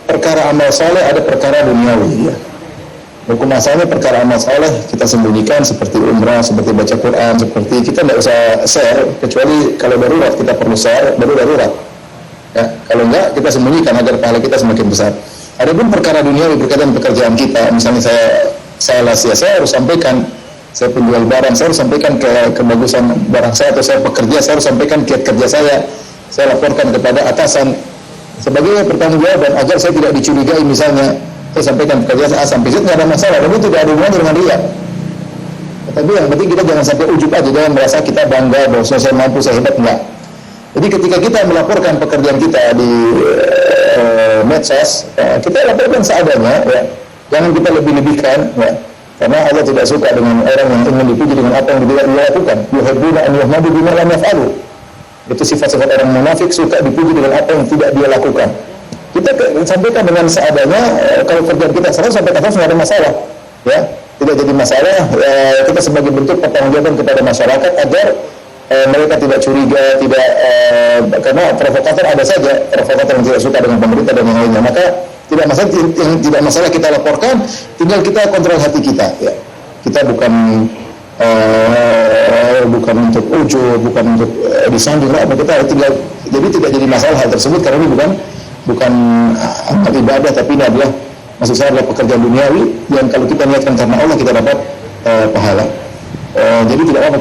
perkara amal soleh, ada perkara duniawi. Ya. Hukum asalnya perkara amal soleh kita sembunyikan, seperti umrah, seperti baca Quran, seperti kita tidak usah share, kecuali kalau darurat kita perlu share, baru darurat. Ya, kalau enggak kita sembunyikan agar pahala kita semakin besar. Adapun perkara duniawi berkaitan pekerjaan kita, misalnya saya harus sampaikan, saya penjual barang, saya harus sampaikan kebagusan barang saya, atau saya pekerja, saya harus sampaikan kiat kerja saya laporkan kepada atasan sebagai pertanggungjawaban agar saya tidak dicurigai. Misalnya saya sampaikan pekerjaan A sampai Z, nggak ada masalah, tapi tidak ada hubungannya dengan riya. Tapi yang penting kita jangan sampai ujub aja, jangan merasa kita bangga bahwa saya mampu, saya hebat, enggak. Jadi ketika kita melaporkan pekerjaan kita di medsos, kita laporkan seadanya, ya. Jangan kita lebih-lebihkan, ya. Karena Allah tidak suka dengan orang yang ingin dipuji dengan apa yang tidak dia lakukan. Yuhibbuna an yuhmadu bima lam yaf'alu. Itu sifat-sifat orang munafik, suka dipuji dengan apa yang tidak dia lakukan. kita sampaikan dengan seadanya. Kalau kerjaan kita salah, sampaikan salah, nggak ada masalah, ya, tidak jadi masalah. Kita sebagai bentuk pertanggungjawaban kepada masyarakat agar mereka tidak curiga, tidak karena provokator ada saja, provokator yang tidak suka dengan pemerintah dan yang lainnya. Maka tidak masalah, yang tidak masalah kita laporkan, tinggal kita kontrol hati kita, ya. Kita bukan untuk ujub, bukan untuk disanjung, kita tinggal, jadi tidak jadi masalah hal tersebut karena ini bukan amal ibadah, tapi ini adalah, maksud saya adalah pekerjaan duniawi yang kalau kita niatkan karena Allah kita dapat pahala. Jadi tidak apa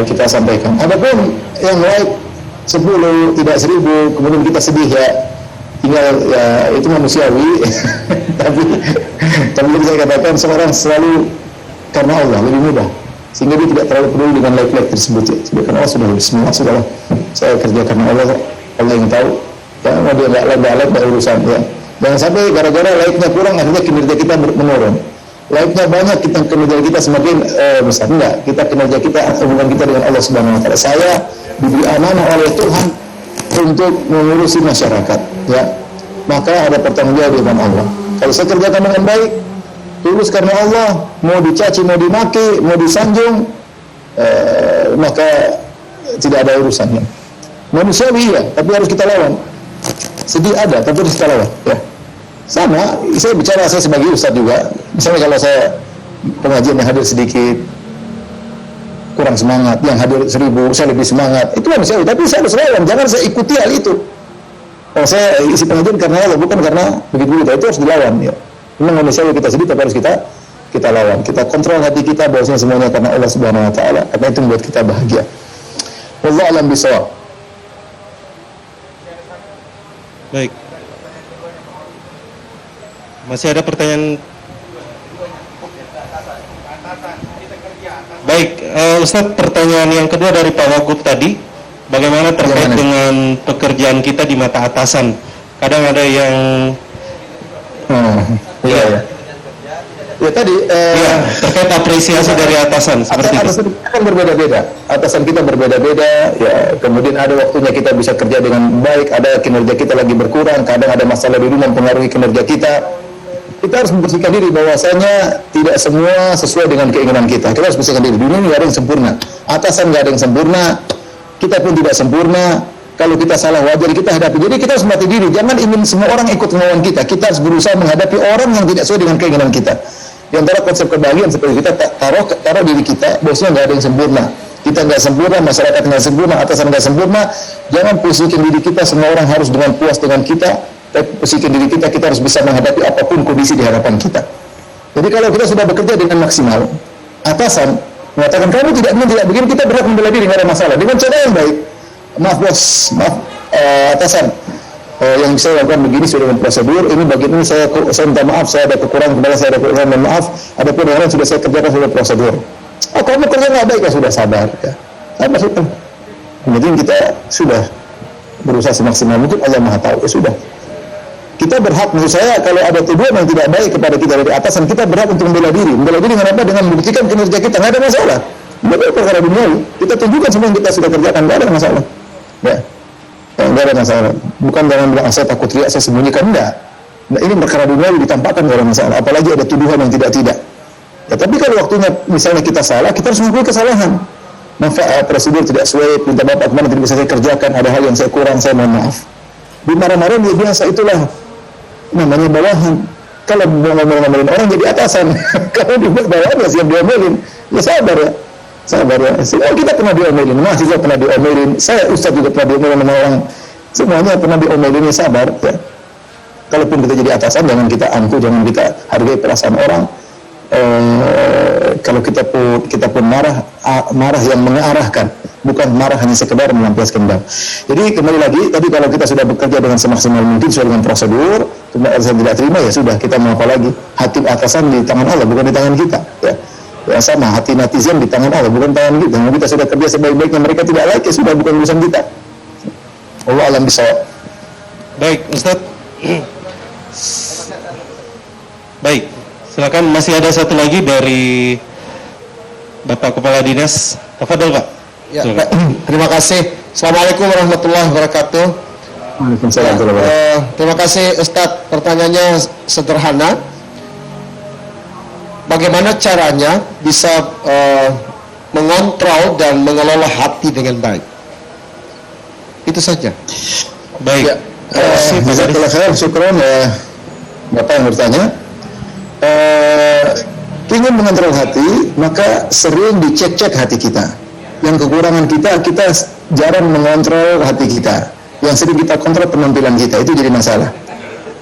kita sampaikan. Adapun yang like 10 tidak 1000 kemudian kita sedih, ya tinggal, ya itu manusiawi. tapi saya katakan seorang selalu karena Allah lebih mudah, sehingga dia tidak terlalu peduli dengan like tersebut, ya. Karena Allah sudah semua, sudahlah saya kerja karena Allah yang tahu, ya mau dia nggak urusan, ya. Jangan sampai gara-gara like-nya kurang akhirnya kinerja kita menurun. Like-nya banyak, kinerja kita semakin besar. Enggak, kinerja kita, hubungan kita dengan Allah Subhanahu wa taala. Saya diberi amanah oleh Tuhan untuk mengurusi masyarakat, ya. Maka ada pertanggungjawaban dengan Allah. Kalau saya kerjakan dengan baik, tulus karena Allah, mau dicaci, mau dimaki, mau disanjung, maka tidak ada urusannya. Manusiawi, ya, tapi harus kita lawan. Sedih ada, tapi harus kita lawan, ya. Sama, saya bicara, saya sebagai ustadz juga. Misalnya kalau saya pengajian yang hadir sedikit kurang semangat, yang hadir 1000 saya lebih semangat, itu manusiawi, tapi saya harus lawan, jangan saya ikuti hal itu. Kalau saya isi pengajian karena Allah, bukan karena begitu, itu harus dilawan, ya. Memang manusiawi kita sedih, tapi harus kita lawan. Kita kontrol hati kita bahwasanya semuanya karena Allah Subhanahu wa taala, karena itu membuat kita bahagia. Wallahu a'lam bishawab. Baik. Masih ada pertanyaan? Baik, Ustadz, pertanyaan yang kedua dari Pak Wagub tadi, bagaimana terkait dengan pekerjaan kita di mata atasan? Kadang ada yang tadi terkait apresiasi dari atasan seperti itu. Atasan kan berbeda-beda, atasan kita berbeda-beda, ya. Kemudian ada waktunya kita bisa kerja dengan baik, ada kinerja kita lagi berkurang, kadang ada masalah di rumah mempengaruhi kinerja kita. Kita harus membersihkan diri bahwasanya tidak semua sesuai dengan keinginan kita. Kita harus bersihkan diri. Dunia ini nggak ada yang sempurna. Atasan nggak ada yang sempurna. Kita pun tidak sempurna. Kalau kita salah wajar kita hadapi. Jadi kita harus melatih diri. Jangan ingin semua orang ikut kemauan kita. Kita harus berusaha menghadapi orang yang tidak sesuai dengan keinginan kita. Di antara konsep kebahagiaan seperti kita taruh diri kita, bahwasanya nggak ada yang sempurna. Kita nggak sempurna, masyarakat nggak sempurna, atasan nggak sempurna. Jangan posisikan diri kita semua orang harus dengan puas dengan kita. Tapi posisikan diri kita harus bisa menghadapi apapun kondisi di hadapan kita. Jadi kalau kita sudah bekerja dengan maksimal, atasan mengatakan kamu tidak begini, kita berhak membela diri, nggak ada masalah. Dengan cara yang baik. Maaf bos, maaf atasan, yang saya lakukan begini sudah dengan prosedur. Ini bagian ini saya minta maaf, saya ada kekurangan, kemarin saya ada kekurangan, mohon maaf. Ada pun yang lain sudah saya kerjakan sudah prosedur. Oh kamu kerja nggak baik, ya sudah sabar, ya. Sabar sudah. Kemudian kita sudah berusaha semaksimal mungkin, Allah Maha tahu, ya sudah. Kita berhak, menurut saya, kalau ada tuduhan yang tidak baik kepada kita dari atasan, kita berhak untuk membela diri. Membela diri dengan apa? Dengan membuktikan kinerja kita, nggak ada masalah. Bukan perkara duniawi. Kita tunjukkan semua yang kita sudah kerjakan, nggak ada masalah. Ya, nggak ada masalah. Bukan jangan bilang saya takut riak, saya sembunyikan, enggak. Nah, ini perkara duniawi ditampakkan, nggak ada masalah. Apalagi ada tuduhan yang tidak. Ya, tapi kalau waktunya misalnya kita salah, kita harus mengakui kesalahan. Prosedur tidak sesuai, minta bapak kemana tidak bisa saya kerjakan, ada hal yang saya kurang, saya mohon maaf. Dimarah-marahin ya biasa, itulah namanya bawahan. Kalau mau ngomel-ngomelin orang jadi atasan. Kalau dibuat bawahan ya siap diomelin. Ya sabar ya. Semua kita pernah diomelin, mahasiswa pernah diomelin, saya ustaz juga pernah diomelin sama orang. Semuanya pernah diomelin, ya sabar ya. Kalaupun kita jadi atasan, jangan kita angkuh, jangan kita hargai perasaan orang. Kalau kita pun marah yang mengarahkan, bukan marah hanya sekedar melampiaskan dendam. Jadi kembali lagi, tadi kalau kita sudah bekerja dengan semaksimal mungkin sesuai dengan prosedur, kemudian atasan tidak terima, ya sudah, kita mau apa lagi? Hati atasan di tangan Allah, bukan di tangan kita. Ya sama, hati netizen di tangan Allah, bukan tangan kita. Kalau kita sudah kerja sebaik-baiknya, mereka tidak like, ya sudah, bukan urusan kita. Allah alam bisawab. Baik, Ustaz. Baik, silakan, masih ada satu lagi dari Bapak Kepala Dinas. Tafadhol Pak. Ya, terima kasih. Assalamualaikum warahmatullahi wabarakatuh. Waalaikumsalam. Terima kasih Ustadz. Pertanyaannya sederhana. Bagaimana caranya bisa mengontrol dan mengelola hati dengan baik? Itu saja. Baik. Ya, jazakallah khair, syukron ya Bapak yang bertanya. Ingin mengontrol hati, maka sering dicek-cek hati kita. Yang kekurangan kita jarang mengontrol hati kita. Yang sering kita kontrol penampilan kita, itu jadi masalah.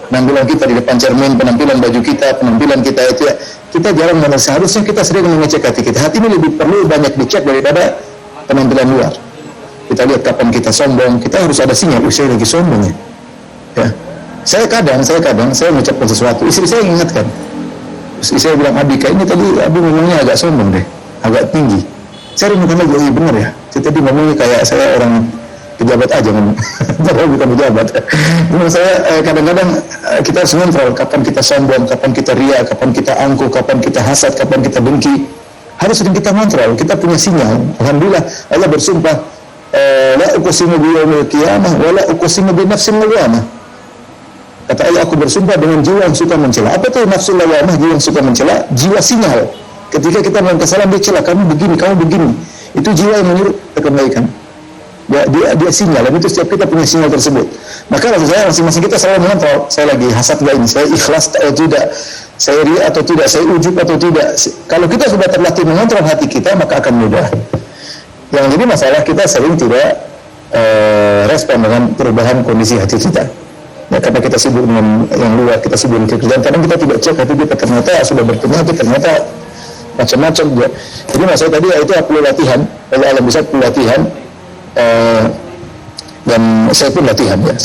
Penampilan kita di depan cermin, penampilan baju kita, penampilan kita itu kita jarang mengontrol. Seharusnya kita sering mengecek hati kita. Hati ini lebih perlu banyak dicek daripada penampilan luar. Kita lihat kapan kita sombong, kita harus ada sinyal, saya lagi sombong ya. Saya kadang saya mengucapkan sesuatu, istri saya ingatkan. Istri saya bilang, Abi kayaknya tadi Abi ngomongnya agak sombong deh, agak tinggi. Saya renungkan lagi, iya benar ya. Saya tadi ngomongnya kayak saya orang pejabat aja ngomong, padahal bukan pejabat. Menurut saya kadang-kadang kita harus ngontrol kapan kita sombong, kapan kita ria, kapan kita angkuh, kapan kita hasad, kapan kita dengki. Harus sering kita kontrol. Kita punya sinyal. Alhamdulillah Allah bersumpah, la uqsimu biyaumil qiyamah wa la uqsimu bi nafsil lawamah. Kata Allah, aku bersumpah dengan jiwa yang suka mencela. Apa itu nafsul lawamah, jiwa yang suka mencela? Jiwa sinyal. Ketika kita melakukan kesalahan, dia cela, kamu begini. Itu jiwa yang menyuruh kebaikan. Dia sinyal, dan itu setiap kita punya sinyal tersebut. Maka maksud saya, masing-masing kita selalu mengontrol, saya lagi hasad gak ini, saya ikhlas atau tidak, saya ria atau tidak, saya ujub atau tidak. Kalau kita sudah terlatih mengontrol hati kita, maka akan mudah. Yang jadi masalah, kita sering tidak respon dengan perubahan kondisi hati kita. Ya, karena kita sibuk dengan yang luar, kita sibuk dengan kerjaan, kadang kita tidak cek hati kita, ternyata sudah berpenyakit, ternyata macam-macam. Ya. Jadi maksud tadi itu perlu latihan, kalau alam bisa perlu latihan. Dan saya pun latihan ya,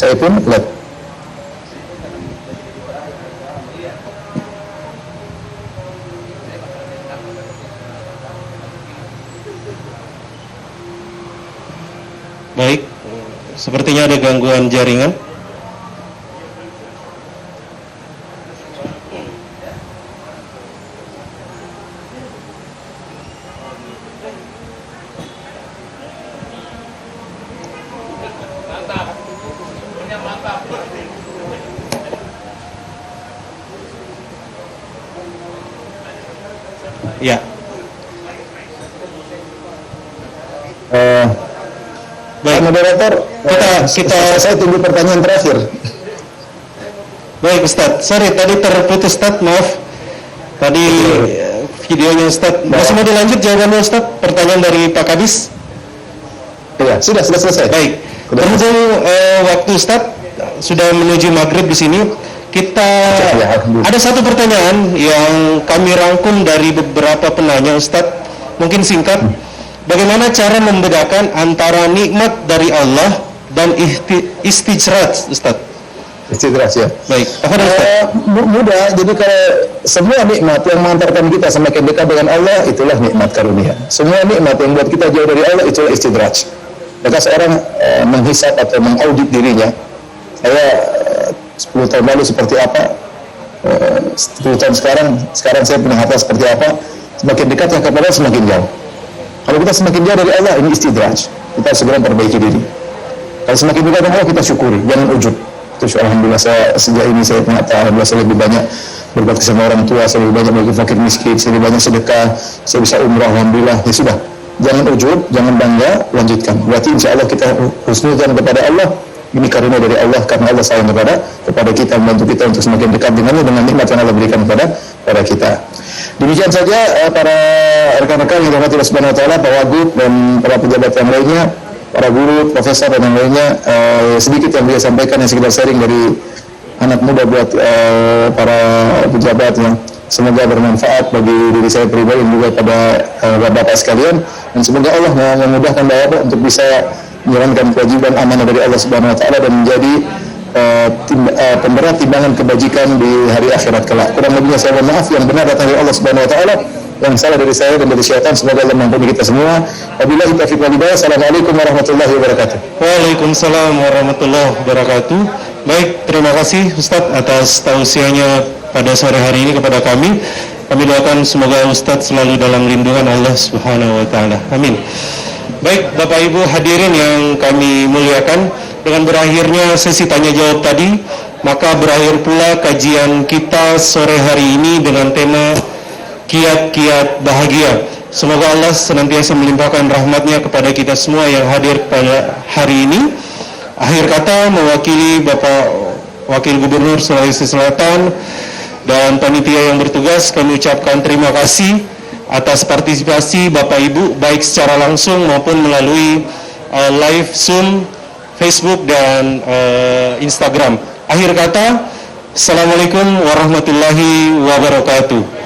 Baik, sepertinya ada gangguan jaringan. Ya. Baik, moderator, saya tunggu pertanyaan terakhir. Baik Ustadz, sorry tadi terputus Ustadz, maaf. Tadi videonya Ustadz. Masih mau dilanjut jawabannya Ustadz? Pertanyaan dari Pak Kadis? Iya, sudah selesai. Baik. Berhubung waktu Ustadz sudah menuju maghrib di sini, kita ada satu pertanyaan yang kami rangkum dari beberapa penanya Ustadz, mungkin singkat. Bagaimana cara membedakan antara nikmat dari Allah dan istijraj, Ustadz? Istijraj ya. Baik. Mudah. Jadi kalau semua nikmat yang mengantarkan kita semakin dekat dengan Allah, itulah nikmat karunia. Semua nikmat yang buat kita jauh dari Allah, itulah istijraj. Maka seorang menghisap atau mengaudit dirinya. Saya 10 tahun lalu seperti apa, 10 tahun sekarang saya punya harta seperti apa, semakin dekat yang kepada semakin jauh. Kalau kita semakin jauh dari Allah, ini istidraj, kita segera perbaiki diri. Kalau semakin dekat dengan Allah, kita syukuri, jangan ujub. Terus alhamdulillah sejak ini saya mengatakan, alhamdulillah saya lebih banyak berbakti sama orang tua, saya lebih banyak bagi fakir miskin, saya lebih banyak sedekah, saya bisa umrah, alhamdulillah. Ya sudah, jangan ujub, jangan bangga, lanjutkan. Berarti insya Allah kita husnudzan kepada Allah. Ini karunia dari Allah, karena Allah sayang kepada kita, membantu kita untuk semakin dekat dengannya dengan nikmat yang Allah berikan kepada kita. Demikian saja para rekan-rekan yang dirahmati Allah Subhanahu wa taala, Pak Wagub dan para pejabat yang lainnya, para guru, profesor dan yang lainnya, sedikit yang bisa sampaikan yang sekedar sharing dari anak muda buat para pejabat yang semoga bermanfaat bagi diri saya pribadi dan juga pada bapak sekalian, dan semoga Allah memudahkan Bapak untuk bisa menjalankan kewajiban amanah dari Allah Subhanahu wa taala dan menjadi pemberat timbangan kebajikan di hari akhirat kelak. Kurang lebihnya saya mohon maaf, yang benar datang dari Allah Subhanahu wa taala, yang salah dari saya dan dari syaitan, semoga Allah mengampuni kita semua. Wabillahi taufiq wal hidayah. Assalamualaikum warahmatullahi wabarakatuh. Waalaikumsalam warahmatullahi wabarakatuh. Baik, terima kasih Ustadz atas tausiahnya pada sore hari ini kepada kami. Kami doakan semoga Ustadz selalu dalam lindungan Allah Subhanahu wa taala. Amin. Baik, Bapak Ibu hadirin yang kami muliakan, dengan berakhirnya sesi tanya jawab tadi, maka berakhir pula kajian kita sore hari ini dengan tema kiat-kiat bahagia. Semoga Allah senantiasa melimpahkan rahmatnya kepada kita semua yang hadir pada hari ini. Akhir kata, mewakili Bapak Wakil Gubernur Sulawesi Selatan dan panitia yang bertugas, kami ucapkan terima kasih atas partisipasi Bapak Ibu, baik secara langsung maupun melalui live Zoom, Facebook, dan Instagram. Akhir kata, Assalamualaikum warahmatullahi wabarakatuh.